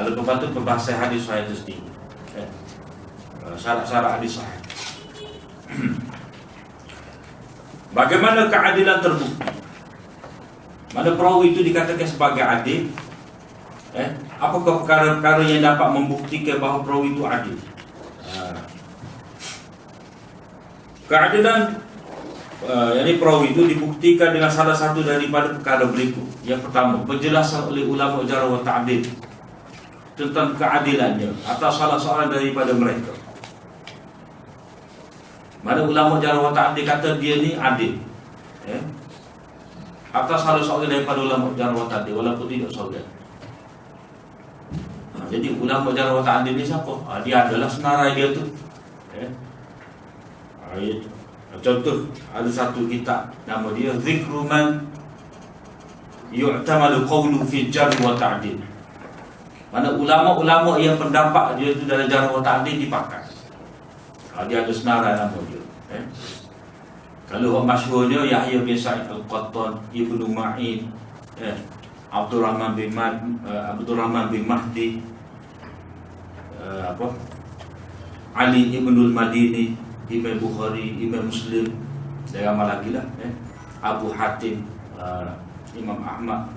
Lepas itu berbahasa hadis sahih itu sendiri. Syarat-syarat hadis sahih. Bagaimana keadilan terbukti? Mana perawi itu dikatakan sebagai adil? Apakah perkara-perkara yang dapat membuktikan bahawa perawi itu adil? Keadilan yakni perawi itu dibuktikan dengan salah satu daripada perkara berikut. Yang pertama, penjelasan oleh ulama jarh wa ta'dil tentang keadilannya atas salah seorang daripada mereka. Mana ulama jarh wa ta'dil kata dia ni adil, atas salah seorang daripada ulama jarh wa ta'dil walaupun tidak seorang. Jadi ulama jarh wa ta'dil ni siapa? Dia adalah senarai dia tu. Contoh, ada satu kitab nama dia Zikru Man Yu'tamalu Qawlu fi Jarh wa Ta'dil. Mana ulama-ulama yang pendapat dia itu dalam jarh wa ta'dil dipakai. Dia ada senarai nama dia. Kalau orang masyhurnya Yahya bin Sa'id Al-Qattan, Ibnu Ma'in, Abdul Rahman bin Mahdi, Ali Ibnul Madini, Imam Bukhari, Imam Muslim, dan ramai lagi lah, Abu Hatim, Imam Ahmad.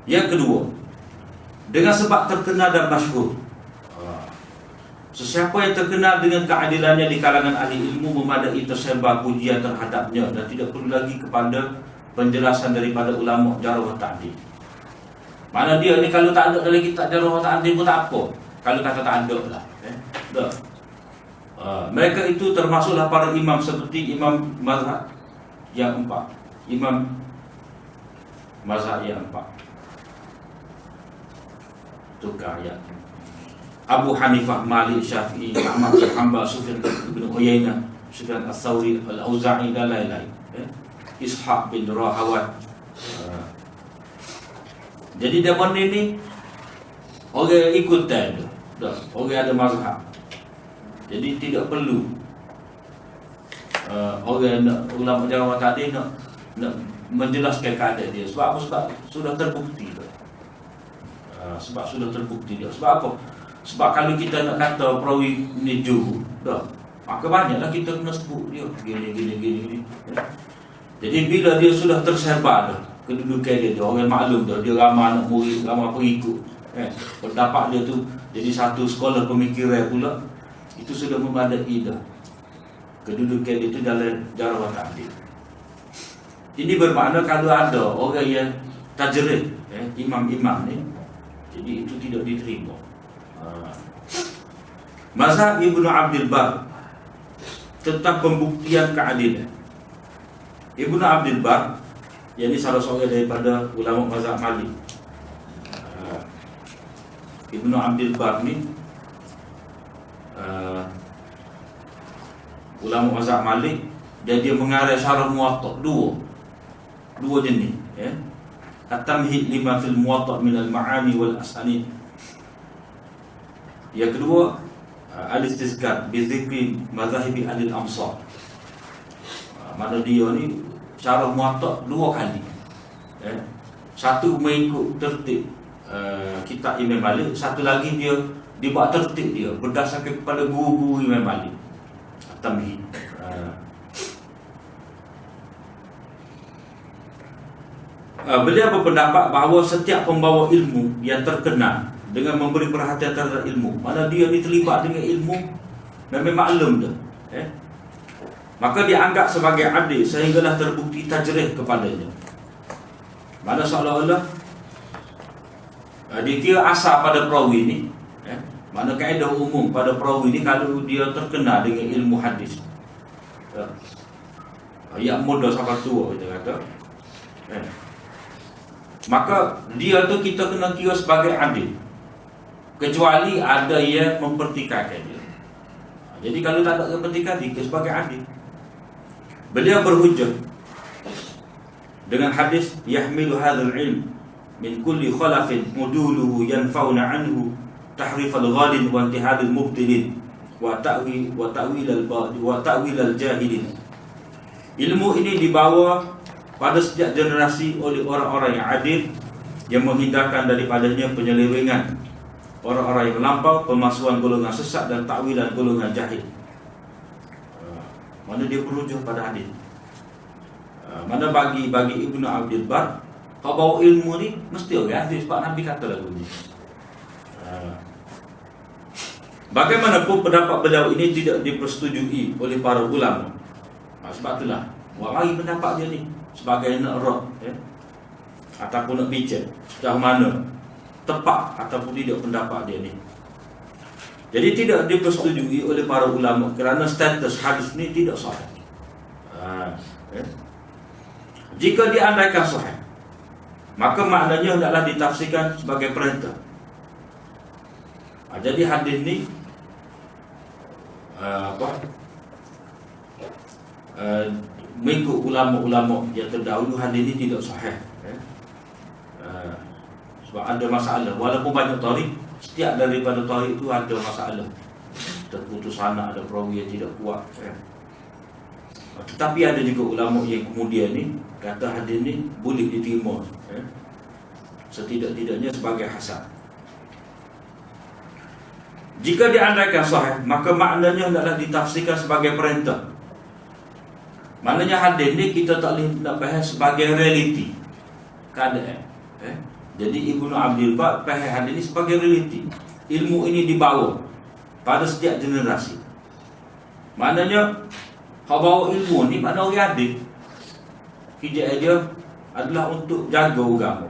Yang kedua, dengan sebab terkenal dan masyhur. Sesiapa yang terkenal dengan keadilannya di kalangan ahli ilmu memadai tersebar pujian terhadapnya dan tidak perlu lagi kepada penjelasan daripada ulama jarh wa ta'dil. Mana dia ni kalau tak ada dalam kitab jarh wa ta'dil pun tak apa. Kalau kata tak ada lah, mereka itu termasuklah para imam seperti imam mazhab yang 4. Imam mazhab yang 4. Tukar ayat. Abu Hanifah, Malik, Syafi'i, Ahmad bin Hanbal, Sufyan bin Uyainah, Sufyan Ats-Tsauri, Al-Auza'i dan lain-lain. Ishaq bin Rahawat. Jadi dia ni orang ikut dia. Orang ada mazhab. Jadi tidak perlu orang ulama jarh wa ta'dil nak menjelaskan keadaan dia. Sebab apa? Sebab sudah terbukti dah. Sebab sudah terbukti dia. Sebab apa? Sebab kalau kita nak kata perawi ni juru, maka banyaklah kita kena sebut dia gini. Jadi bila dia sudah tersebar dah kedudukan dia, orang maklum dah, dia ramai anak murid, ramai pengikut, pendapat dia tu jadi satu sekolah pemikiran pula, itu sudah memadai dah kedudukan dia tu dalam jarh wa ta'dil. Ini bermakna kalau ada orang yang tajrih, imam-imam ni, jadi itu tidak diterima. Mazhab Ibnu Abdul Bar tentang pembuktian keadilan. Ibnu Abdul Bar, yang ini salah seorang daripada ulama mazhab Malik. Ibnu Abdul Bar ni ulama mazhab Malik, dan dia mengarang syarah Muwatta dua jenis, At-Tamhid lima fil Muwatta min al-ma'ani wal asanid. Yang kedua, Al-Istizkar bi dzikri madhahibi ahli al-amsar. Mana dia ni syarah Muwatta 2 kali. Satu mengikut tertib kitab Imam Malik, satu lagi dia buat tertib dia berdasarkan kepada guru-guru Imam Malik. At-Tamhid. Beliau berpendapat bahawa setiap pembawa ilmu yang terkenal dengan memberi perhatian terhadap ilmu, mana dia ni terlibat dengan ilmu, memang maklum dah, maka dianggap sebagai adil sehinggalah terbukti tajrih kepadanya. Mana seolah-olah dia kira asal pada perawi ni, mana kaedah umum pada perawi ni, kalau dia terkenal dengan ilmu hadis, yang muda sampai tua kita kata, maka dia tu kita kena kira sebagai adil, kecuali ada yang mempertikaikan dia. Jadi kalau tak ada yang mempertikaikan dia sebagai adil. Beliau berhujjah dengan hadis yahmilu hadzal ilm min kulli khalafin muduluhu yanfauna anhu tahrif al-ghalin wa intihad al-mubtilin wa ta'wil al-jahilin. Ilmu ini dibawa pada setiap generasi oleh orang-orang yang adil, yang menghindarkan daripadanya penyelewengan orang-orang yang melampau, pemalsuan golongan sesat dan takwilan golongan jahil. Mana dia berujuk pada hadis. Mana bagi Ibnu Abdul Bar, kau bawa ilmu ni mesti orang hadis, sebab Nabi kata lagu ni. Bagaimanapun pendapat beliau ini tidak dipersetujui oleh para ulama. Sebab itulah mari pendapat dia ni sebagai nak roh, ataupun nak bincang sejauh mana tepat ataupun tidak pendapat dia ni. Jadi tidak dipersetujui oleh para ulama kerana status hadis ni tidak sahih. Jika diandaikan sahih, maka maknanya hendaklah ditafsirkan sebagai perintah. Jadi hadis ni mengikut ulama-ulama yang terdahulu, hadis ni tidak sahih. Sebab ada masalah. Walaupun banyak tarik, setiap daripada tarik itu ada masalah. Terputus anak, ada perawi yang tidak kuat. Tetapi ada juga ulama yang kemudian ni kata hadis ni boleh diterima, setidak-tidaknya sebagai hasan. Jika diandaikan sahih, maka maknanya hendaklah ditafsirkan sebagai perintah. Maknanya hadis ni kita tak boleh nak bahas sebagai realiti, keadaan. Jadi Ibnu Abdul Bar bahas hadis ni sebagai realiti. Ilmu ini dibawa pada setiap generasi. Maknanya kau bawa ilmu ni, makna orang hadis kerja dia adalah untuk jaga agama,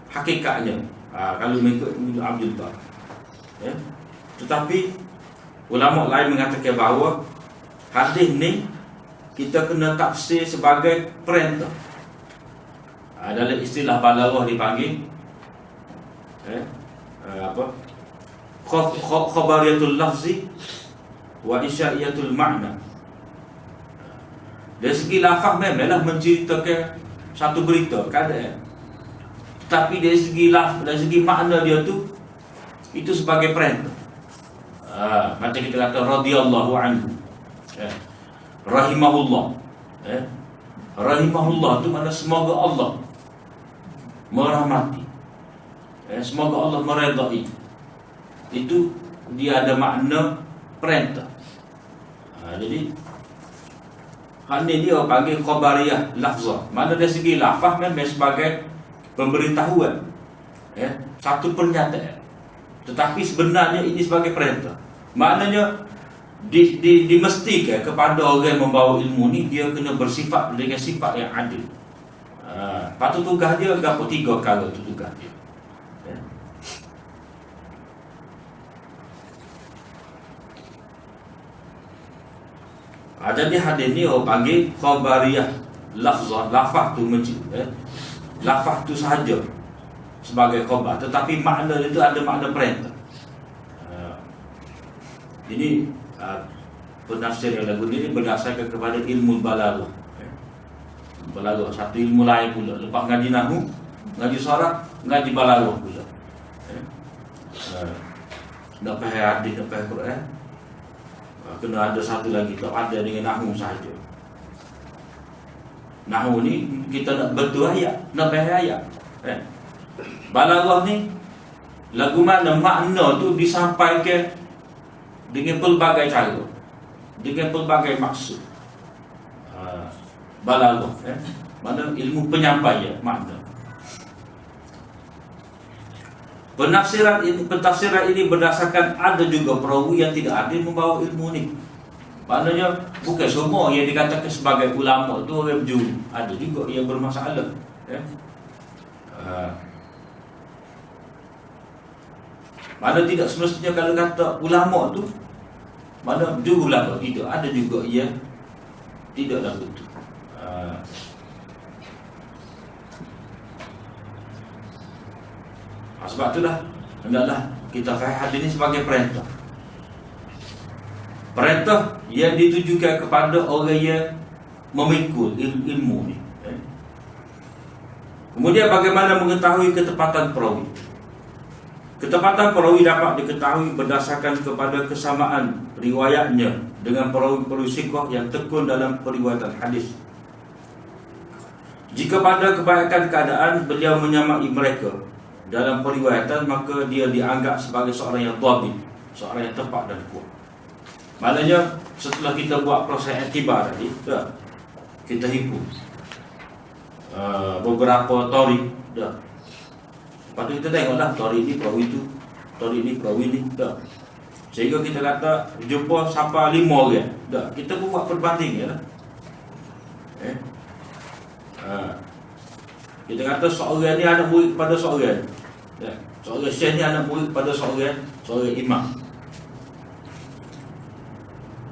hakikatnya. Kalau mengikut Ibnu Abdul Bar. Tetapi ulama lain mengatakan bahawa hadis ni kita kena tafsir sebagai perintah. Dalam istilah balaghah dipanggil khabariyatul lafzi wa isyaiyatul makna. Dari segi lafaz memanglah menceritakan satu berita, keadaan. Tapi dari segi makna dia tu, itu sebagai perintah. Macam kita kata radhiyallahu anhu, rahimahullah. Rahimahullah itu makna semoga Allah merahmati, semoga Allah meredai. Itu dia ada makna perintah. Jadi hadis ni orang panggil khabariyah lafzah. Mana dari segi lafaz memang sebagai pemberitahuan, satu pernyataan. Tetapi sebenarnya ini sebagai perintah. Maknanya dimestikan kepada orang yang membawa ilmu ni, dia kena bersifat dengan sifat yang adil. Patut tugas dia gapo 3 perkara tu tugas dia. Jadi hadis ni orang panggil khabariyah lafzah. Lafaz tu lafaz tu sahaja sebagai khabar, tetapi makna itu ada makna perintah. Ini penafsiran lagu ini berdasarkan kepada ilmu balaghah. Balaghah satu ilmu lain pula. Lepas ngaji nahwu, ngaji syarak, ngaji balaghah pula. Nak faham hadis, nak faham Quran, kena ada satu lagi, tak ada dengan nahwu sahaja. Nahwu ni kita nak betul ayat, nak faham ayat. Balaghah ni lagu mana makna tu disampaikan dengan pelbagai cara, dengan pelbagai maksud. Balaghah, mana ilmu penyampaian makna. Pentafsiran ini berdasarkan ada juga perawi yang tidak adil membawa ilmu ni. Maknanya bukan semua yang dikatakan sebagai ulama tu orang berjuru. Ada juga yang bermasalah. Mana tidak semestinya kalau kata ulama tu mana berjuru ulama, tidak. Ada juga yang tidaklah betul. Sebab itulah hendaklah kita faham hadis ini sebagai perintah. Perintah yang ditujukan kepada orang yang memikul ilmu ni. Kemudian bagaimana mengetahui ketepatan perawi? Ketepatan perawi dapat diketahui berdasarkan kepada kesamaan riwayatnya dengan perawi-perawi siqah yang tekun dalam periwayatan hadis. Jika pada kebaikan keadaan beliau menyamai mereka dalam periwayatan, maka dia dianggap sebagai seorang yang dhabit, seorang yang tepat dan kuat. Maknanya setelah kita buat proses iktibar tadi, dah kita himpun beberapa tori, dah. Lepas tu kita tengoklah tori ini perawi itu, tori ini perawi ini, dah. Sehingga kita kata jumpa sampai 5 orang, dah. Kita pun buat perbanding, ya lah. Kita kata seorang ni anak murid kepada seorang, ya. Seorang syekh ni anak murid kepada seorang imam.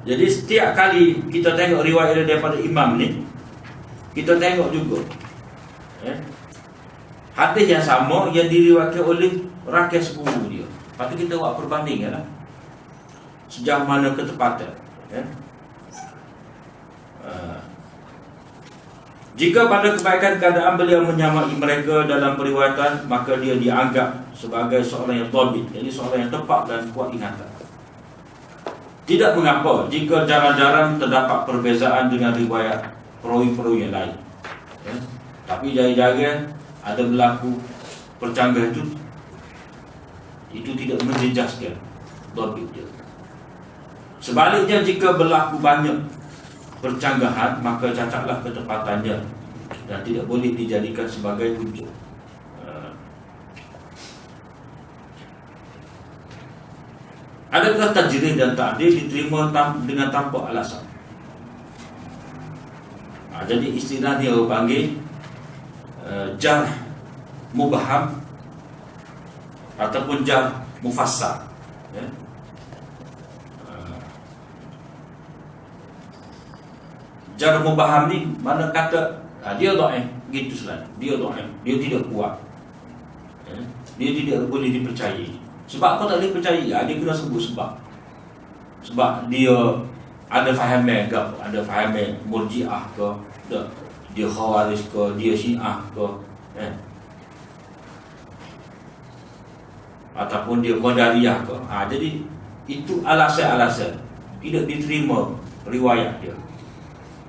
Jadi setiap kali kita tengok riwayat daripada imam ni, kita tengok juga hadis yang sama yang diriwayatkan oleh rakyat sepuluh dia. Lepas tu kita buat perbanding, ya lah, sejauh mana ketepatan, ya. Jika pada kebaikan keadaan beliau menyamai mereka dalam periwayatan, maka dia dianggap sebagai seorang yang dhabit, jadi seorang yang tepat dan kuat ingatan. Tidak mengapa jika jarang-jarang terdapat perbezaan dengan riwayat perawi-perawi yang lain, ya. Tapi jarang-jarang ada berlaku percanggah itu tidak menjejaskan dhabit dia. Sebaliknya, jika berlaku banyak percanggahan, maka cacatlah ketepatannya dan tidak boleh dijadikan sebagai hujah. Adakah tajrih dan ta'dil diterima dengan tanpa alasan? Jadi istilah dia panggil jarh mubham ataupun jarh mufassal, ya. Jarh mubham ni mana kata dia dhaif, gitu saja. Dia dhaif, dia tidak kuat, ya. Dia tidak boleh dipercayai. Sebab apa tak boleh percaya? Dia kena sebut sebab. Sebab dia ada fahaman ke, ada fahaman Murji'ah ke, dia Khawarij ke, dia Syiah ke, ataupun dia Qadariyah ke. Jadi itu alasan-alasan tidak diterima riwayat dia.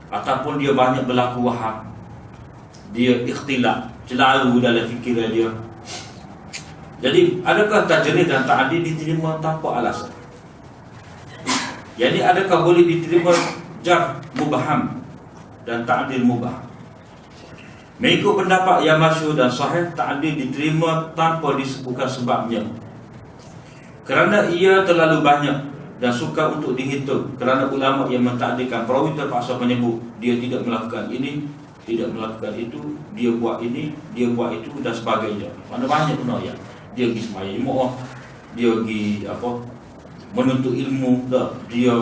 Ataupun dia banyak berlaku waham, dia ikhtilaf selalu dalam fikiran dia. Jadi adakah tajrih dan ta'dil diterima tanpa alasan? Jadi adakah boleh diterima jarh mubham dan ta'dil mubham? Mengikut pendapat yang masyhur dan sahih, ta'dil diterima tanpa disebutkan sebabnya, kerana ia terlalu banyak dan sukar untuk dihitung. Kerana ulama yang mentakdirkan perawi terpaksa menyebut dia tidak melakukan ini, tidak melakukan itu, dia buat ini, dia buat itu dan sebagainya. Mana banyak pun ya. Dia pergi sembahyang Jumaat, dia pergi menuntut ilmu, dia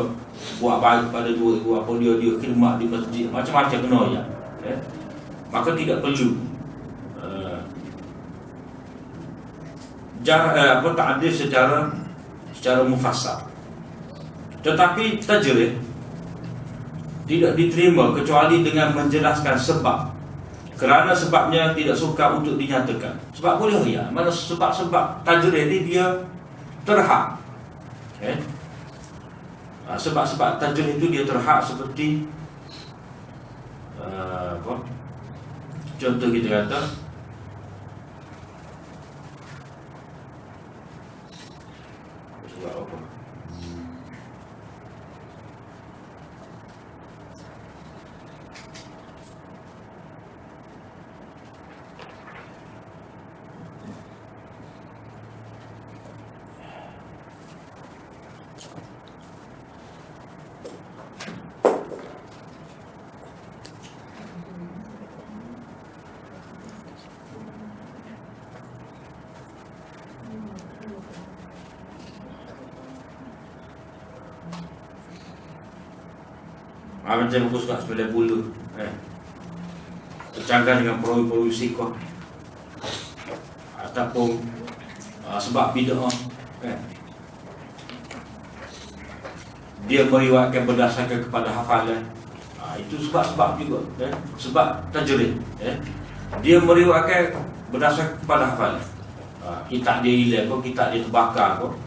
buat baik pada dua ibu apa, dia khidmat di masjid, macam-macam kena ya. Maka tidak perlu ta'dil secara mufassal. Tetapi tajrih tidak diterima kecuali dengan menjelaskan sebab, kerana sebabnya tidak sukar untuk dinyatakan. Sebab boleh ya, mana sebab-sebab tajrih ni dia terhad. Sebab-sebab tajrih itu dia terhad seperti contoh kita kata sebab apa? Macam aku suka 90 tercanggah dengan perawi-perawi siqah ataupun sebab bid'ah, dia meriwayatkan berdasarkan kepada hafalan, itu sebab-sebab juga, sebab tajrih, dia meriwayatkan berdasarkan kepada hafalan, kitab dia hilang kok, kitab dia terbakar kok,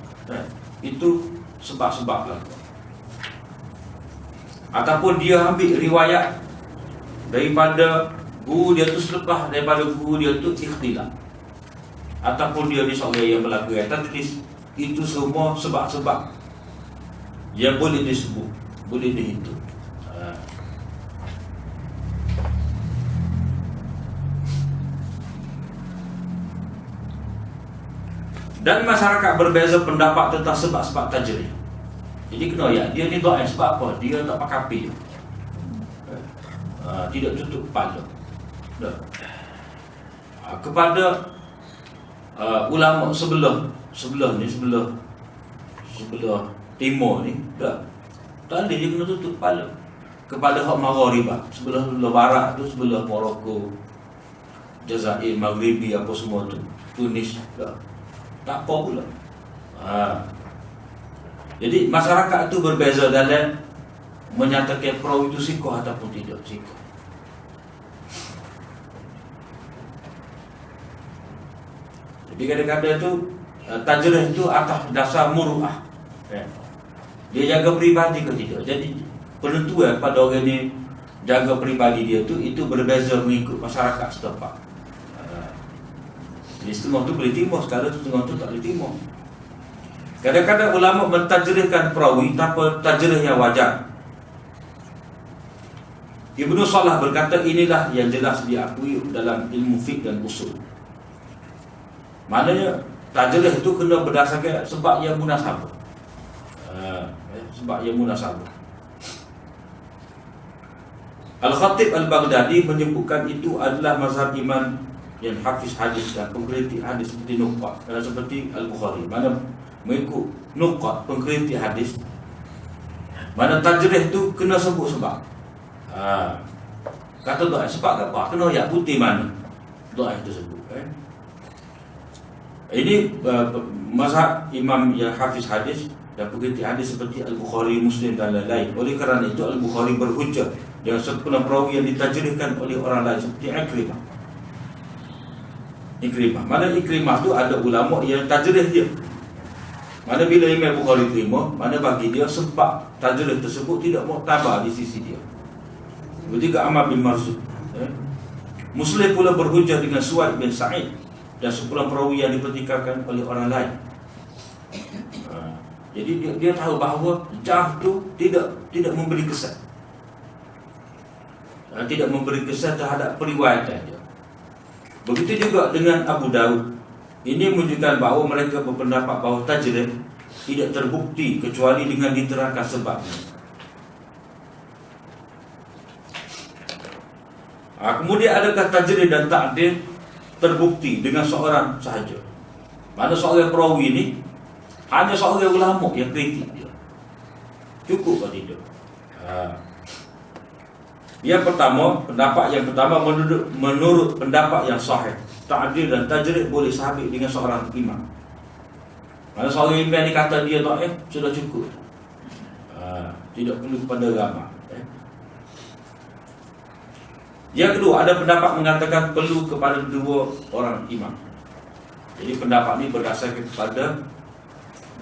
itu sebab-sebab lah. Ataupun dia ambil riwayat daripada guru dia tu selepas daripada guru dia tu ikhtilaf, ataupun dia ni seorang yang berlaku tadlis. Itu semua sebab-sebab yang boleh disebut boleh dihitung. Dan masyarakat berbeza pendapat tentang sebab-sebab tajrih. Jadi kena ya, dia ni dhaif sebab apa? Dia tak pakai api. Tidak tutup kepala. Kepada ulama sebelah timur ni, tak ada dia kena tutup kepala. Kepada hak Maghribah, sebelah barat tu, sebelah Morocco, Jazair, Maghribi, apa semua tu, Tunis, tak apa pula. Jadi masyarakat itu berbeza dalam menyatakan perawi itu sikoh ataupun tidak sikoh. Jadi kadang-kadang itu tajrih itu atas dasar muru'ah. Dia jaga peribadi ke tidak. Jadi penentuan pada orang ni jaga peribadi dia itu berbeza mengikut masyarakat setempat. Jadi setengah tu boleh timur, sekala setengah tu tak boleh timur. Kadang-kadang ulama mentajrihkan perawi tanpa tajrih yang wajar. Ibnu Salah berkata inilah yang jelas diakui dalam ilmu fiqh dan usul. Maknanya tajrih itu kena berdasarkan sebab yang munasabah. Sebab yang munasabah. Al-Khatib Al-Baghdadi menyebutkan itu adalah mazhab iman yang hafiz hadis dan pengkritik hadis seperti Nuqat, seperti Al-Bukhari. Mana mengikut Nuqat, pengkritik hadis, mana tajrih itu kena sebut sebab. Kata doa sebab apa? Kena ayat putih mana doa itu sebut. Ini mazhab imam yang hafiz hadis dan pengkritik hadis seperti Al-Bukhari, Muslim dan lain-lain. Oleh kerana itu Al-Bukhari berhujjah dengan sempurna perawi yang ditajrihkan oleh orang lain seperti Ikrimah. Mana Ikrimah tu ada ulama yang tajrih dia. Mana bila Imam Bukhari terima, mana bagi dia sebab tajrih tersebut tidak muktabar di sisi dia. Ketiga Amr bin Marzuk. Muslim pula berhujjah dengan Suwaid bin Sa'id dan sempurna perawi yang dipertikaikan oleh orang lain. Jadi dia tahu bahawa Jarh tu tidak memberi kesan. Tidak memberi kesan terhadap periwayatan dia. Begitu juga dengan Abu Daud. Ini menunjukkan bahawa mereka berpendapat bahawa tajrih tidak terbukti kecuali dengan diterangkan sebabnya. Kemudian adakah tajrih dan ta'dil terbukti dengan seorang sahaja? Mana seorang perawi ini hanya seorang ulama yang kritik dia. Cukup atau tidak? Pendapat yang pertama menurut pendapat yang sahih, ta'dil dan tajrih boleh sabit dengan seorang imam. Mana seorang imam ni kata dia tak sudah cukup. Tidak perlu kepada agama. Yang kedua, ada pendapat mengatakan perlu kepada dua orang imam. Jadi pendapat ni berdasarkan kepada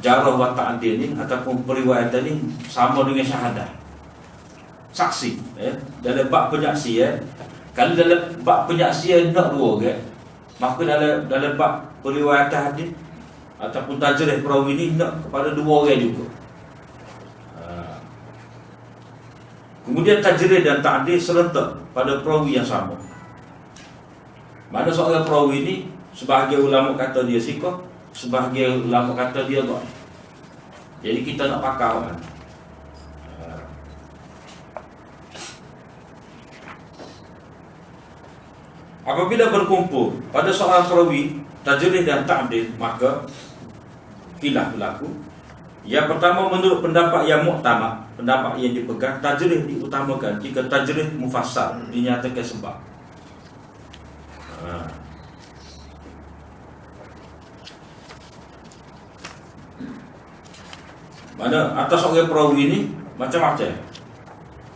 jarah wa ta'dil ni ataupun periwayatan ni sama dengan syahadah. Saksi, dalam bab penyaksian. Kalau dalam bab penyaksian nak dua orang, maka dalam bab periwayatan hadis ataupun tajrih perawi ni nak kepada dua orang juga. Kemudian tajrih dan ta'dil serentak pada perawi yang sama. Mana seorang perawi ni sebahagian ulama kata dia sikoh, sebahagian ulama kata dia dhaif. Jadi kita nak pakai orang. Apabila berkumpul pada seorang perawi tajrih dan ta'dil, maka khilaf berlaku. Yang pertama, menurut pendapat yang muktamad, pendapat yang dipegang, tajrih diutamakan jika tajrih mufassal, dinyatakan sebab. Mana atas orang perawi ini macam-macam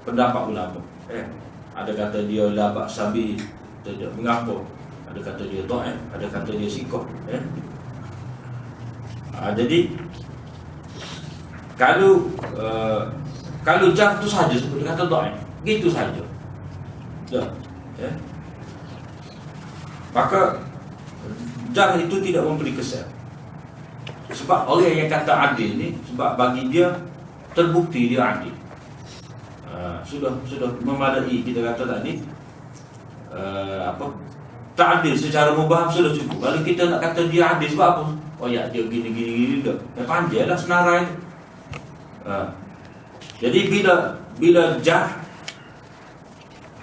pendapat ulama. Ada kata dia la ba'sabi, tidak mengapa. Ada kata dia dhaif, ada kata dia sikoh. Jadi kalau jarh tu saja seperti kata dhaif, gitu saja. Maka jarh itu tidak memberi kesan. Sebab orang yang kata adil ni, sebab bagi dia terbukti dia adil. sudah memadai. Kita kata tadi ta'dil secara mubaham sudah cukup. Kalau kita nak kata dia adil sebab apa? Oh ya, dia gini dah. Panjanglah senarai. Jadi bila jar,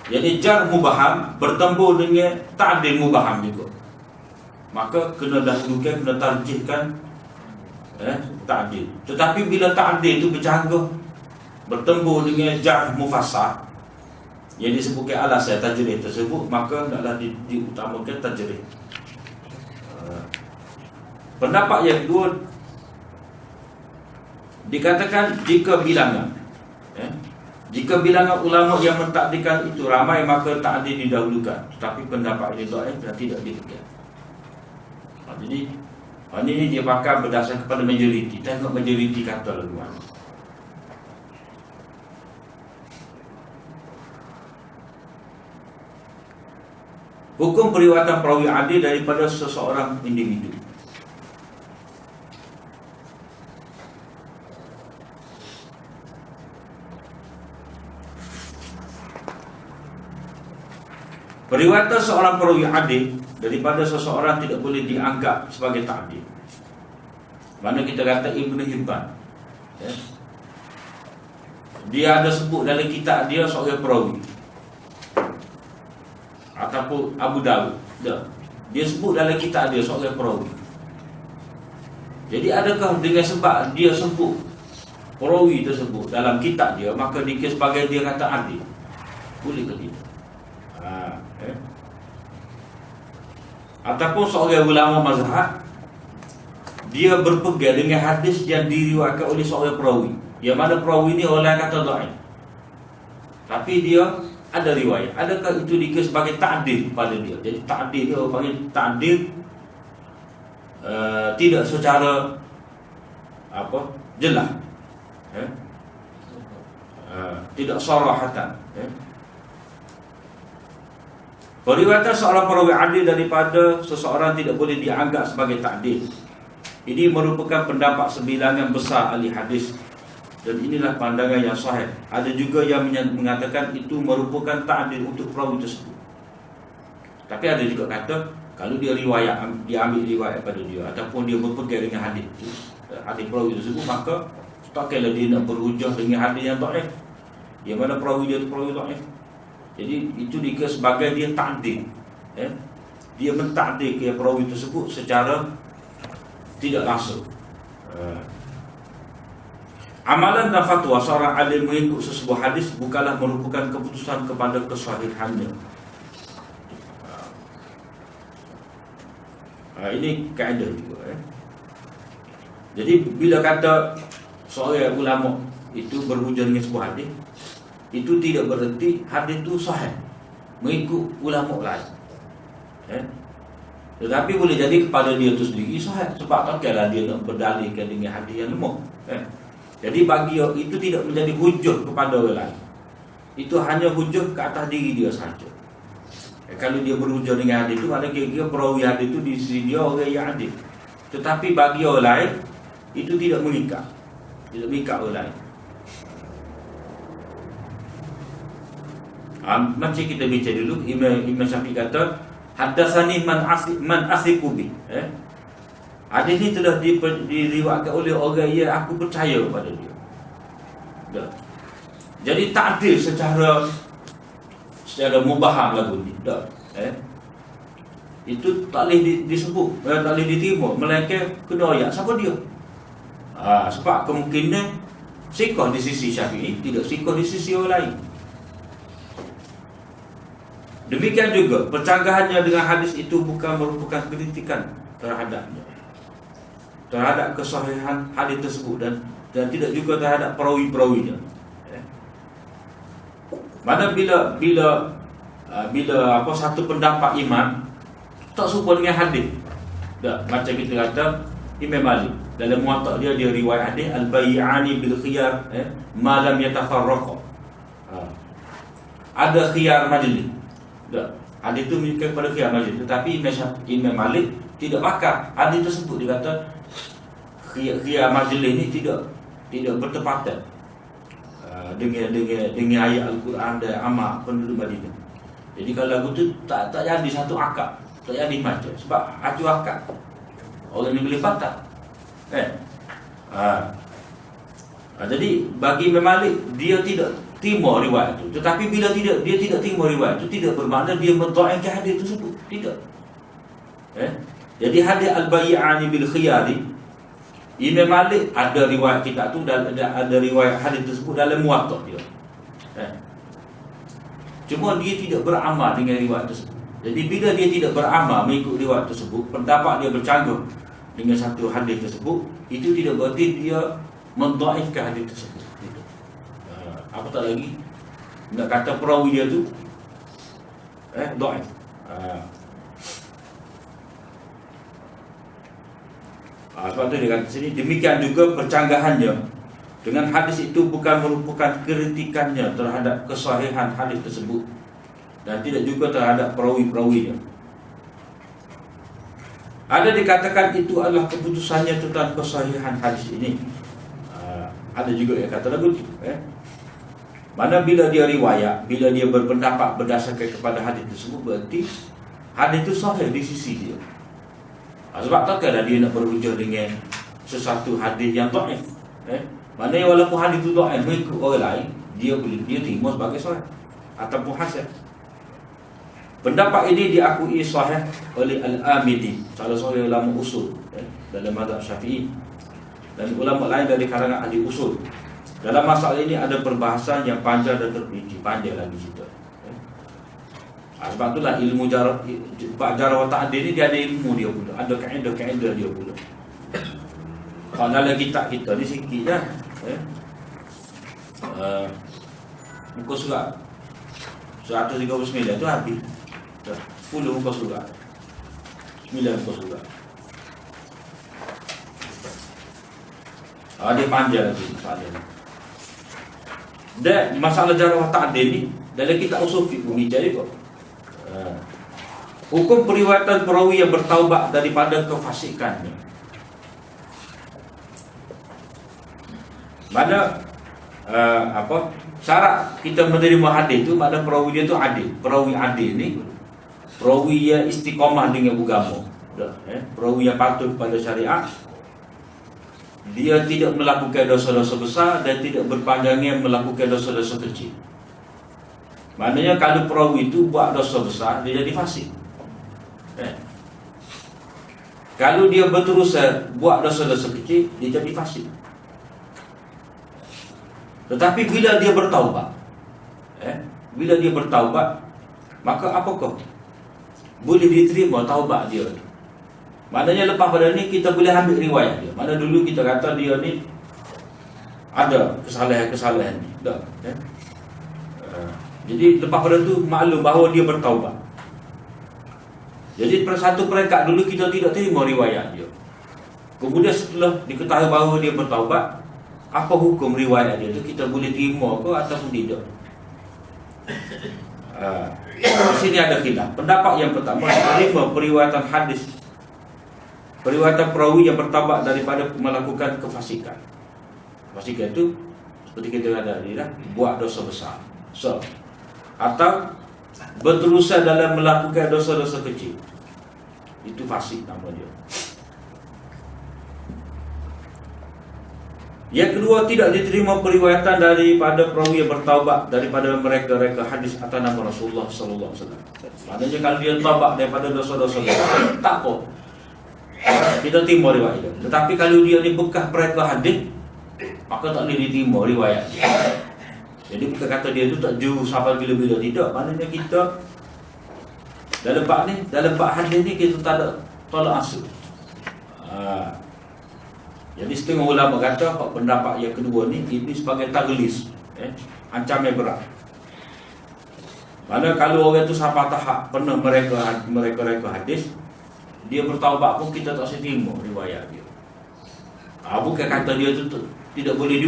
jadi jar mubaham bertembur dengan ta'dil mubaham juga, maka kena dahulukan, kena tarjihkan ta'dil. Tetapi bila ta'dil itu bercanggah bertembur dengan jar mufassar, yang disebutkan alasan tajrih tersebut, maka hendaklah diutamakan tajrih. Pendapat yang kedua, dikatakan jika bilangan ulama yang mentakdirkan itu ramai, maka ta'dil didahulukan. Tetapi pendapat ini dhaif dan tidak dipegang. Jadi ini dia pakai berdasarkan kepada majoriti. Tengok majoriti kata lagu mana. Hukum periwayatan perawi adil daripada seseorang individu. Periwayatan seorang perawi adil daripada seseorang tidak boleh dianggap sebagai ta'dil. Mana kita kata Ibn Hibban, dia ada sebut dalam kitab dia seorang perawi, ataupun Abu Dawud, dia sebut dalam kitab dia seorang perawi. Jadi adakah dengan sebab dia sebut perawi tersebut dalam kitab dia, maka dikira sebagai dia kata adil? Boleh ke tidak? Ataupun seorang ulama mazhab, dia berpegang dengan hadis yang diriwayatkan oleh seorang perawi, yang mana perawi ini orang kata dhaif, tapi dia ada riwayat. Adakah itu dikira sebagai ta'dil pada dia? Jadi ta'dil dia orang panggil ta'dil tidak secara jelas, tidak sarahatan. Periwayatan seorang perawi adil daripada seseorang tidak boleh dianggap sebagai ta'dil. Ini merupakan pendapat sebilangan besar ahli hadis, dan inilah pandangan yang sahih. Ada juga yang mengatakan itu merupakan ta'dil untuk perawi tersebut. Tapi ada juga kata kalau dia ambil riwayat pada dia, ataupun dia berpegang dengan hadis perawi tersebut, maka tak kira dia nak berhujah dengan hadis yang dhaif, yang mana perawi dia itu perawi dhaif. Jadi itu dikira sebagai dia ta'dil. Dia mentakdir ke perawi tersebut secara tidak langsung. Amalan dan fatwa seorang alim mengikut sesebuah hadis bukanlah merupakan keputusan kepada kesahihannya. Ini kaedah juga. Jadi bila kata seorang ulama itu berhujah dengan sebuah hadis, itu tidak bererti hadis itu sahih mengikut ulama lain. Tetapi boleh jadi kepada dia itu sendiri sahih, sebab tak kira dia nak berdalilkan dengan hadis yang lemah. Jadi bagi dia itu tidak menjadi hujah kepada orang lain. Itu hanya hujah ke atas diri dia sahaja. Kalau dia berhujah dengan hadis itu, maknanya kira-kira perawi hadis itu di sisi dia orang yang adil. Tetapi bagi orang lain itu tidak mengikat, orang lain. Macam kita baca dulu, Imam Syafi'i kata haddatsani man asiqu bi. Hadis ini telah diriwayatkan oleh orang yang aku percaya pada dia. Jadi ta'dil secara mubaham lagu ni. Itu tak boleh disebut, tak boleh diterima, melainkan kena ayat siapa dia. Sebab kemungkinan sikoh di sisi Syafi'i, tidak sikoh di sisi orang lain. Demikian juga percanggahannya dengan hadis itu bukan merupakan kritikan terhadapnya, terhadap kesahihan hadis tersebut, dan tidak juga terhadap perawi-perawinya. Mana bila satu pendapat imam tak serupa dengan hadis. Macam kita kata Imam Malik dalam Muwatta dia riwayat hadis al-bai'ani bil khiyar ma lam yatafarraqa. Ada khiyar majlis. Hadis itu menunjukkan kepada khiyar majlis, tetapi Imam Malik tidak pakai hadis tersebut. Dia kata khiyar majlis ini tidak bertepatan. dengan ayat Al-Quran dan amak penduduk Madinah. Jadi kalau lagu tu tak jadi satu akak, tak jadi macam sebab acu akak orang ni boleh patah. Jadi bagi Imam Malik, dia tidak terima riwayat itu. Tetapi bila dia tidak terima riwayat itu, tidak bermakna dia mendhaifkan hadis tersebut. Tidak. Jadi hadis al-bay'ani bil khiyari, Imam Malik ada riwayat kita tu, ada riwayat hadis tersebut dalam Muwatta dia. Cuma dia tidak beramal dengan riwayat tersebut. Jadi bila dia tidak beramal mengikut riwayat tersebut, pendapat dia bercanggah dengan satu hadis tersebut, itu tidak berarti dia mendhaifkan hadis tersebut. Apa tak lagi nak kata perawi dia tu dhaif. Sebab tu dia kata sini, demikian juga percanggahannya dengan hadis itu bukan merupakan kritikannya terhadap kesahihan hadis tersebut, dan tidak juga terhadap perawi-perawinya. Ada dikatakan itu adalah keputusannya tentang kesahihan hadis ini. Ada juga yang kata lagu itu. Mana bila dia riwayat, bila dia berpendapat berdasarkan kepada hadis tersebut, berarti hadis itu sahih di sisi dia. Sebab takkanlah dia nak berhujah dengan sesuatu hadis yang dhaif. Maknanya walaupun hadis itu dhaif mengikut orang lain, dia terima sebagai sahih ataupun hasan. Pendapat ini diakui sahih oleh Al-Amidi, salah seorang ulama usul dalam mazhab Syafi'i, dan ulama lain dari kalangan ahli usul. Dalam masalah ini ada perbahasan yang panjang dan terperinci, panjang lagi cerita. Sebab itulah ilmu jarah wa ta'dil ni dia ada ilmu dia pula, ada kaedah dia pula. Kalau dalam kitab kita ni sikit dah. Muka surat 139 tu habis. 10 muka surat, 9 muka surat. Dia panjang lagi soalan ni. Dan masalah jarah wa ta'dil ni dalam kitab usul fiqh pun bicara juga. Hukum periwayatan perawi yang bertaubat daripada kefasikannya. Mana syarat kita menerima hadis itu, makna perawi dia tu adil. Perawi adil ni perawi yang istiqamah dengan agama. Perawi yang patuh pada syariat. Dia tidak melakukan dosa-dosa besar dan tidak berpanjangan melakukan dosa-dosa kecil. Maknanya kalau perawi itu buat dosa besar, dia jadi fasik. Kalau dia berterusan buat dosa-dosa kecil, dia jadi fasik. Tetapi bila dia bertaubat, maka apakah boleh diterima taubat dia? Maknanya lepas pada ni kita boleh ambil riwayat dia. Mana dulu kita kata dia ni ada kesalahan-kesalahan ni. Jadi lepas pada tu maklum bahawa dia bertaubat. Jadi satu peringkat dulu kita tidak terima riwayat dia. Kemudian setelah diketahui bahawa dia bertaubat, apa hukum riwayat dia tu, kita boleh terima ke ataupun tidak? Di sini ada khilaf. Pendapat yang pertama, terima periwayatan hadis, periwayatan perawi yang bertaubat daripada melakukan kefasikan. Kefasikan itu seperti kita kata tadi dah, buat dosa besar. Atau berterusan dalam melakukan dosa-dosa kecil. Itu fasik nama dia. Yang kedua, tidak diterima periwayatan daripada perawi yang bertaubat daripada mereka hadis atas nama Rasulullah sallallahu alaihi wasallam. Maknanya kalau dia taubat daripada dosa-dosa besar, tak apa, kita terima riwayat dia. Tetapi kalau dia ni bekas mereka hadis, maka tak boleh diterima riwayat dia. Jadi kita kata dia tu tak jauh sampai bila-bila, tidak. Maknanya kita dalam bab hadis ni kita tak ada tolak ansur. Jadi setengah ulama kata pendapat yang kedua ni ini sebagai taglis, ancaman berat. Mana kalau orang tu sampai tahap pernah mereka hadis, dia bertaubat pun kita tak terima riwayat dia. Bukan kata dia tu tidak boleh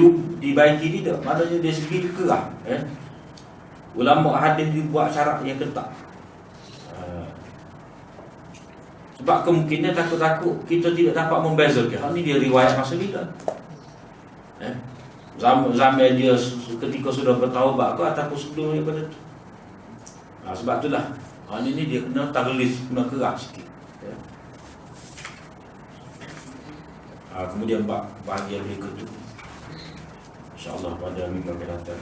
dibaiki, tidak. Maknanya dia sendiri kerah. Ulama hadis dibuat syarat yang ketat. Sebab kemungkinan takut-takut kita tidak dapat membezakan. Ini dia riwayat masa bila. Zamir dia ketika sudah bertaubat ke ataupun sebelum daripada tu. Sebab itulah ini dia kena taglif, kena keras sikit. Ya. Kemudian bahagian berikut tu InsyaAllah pada minggu akan datang.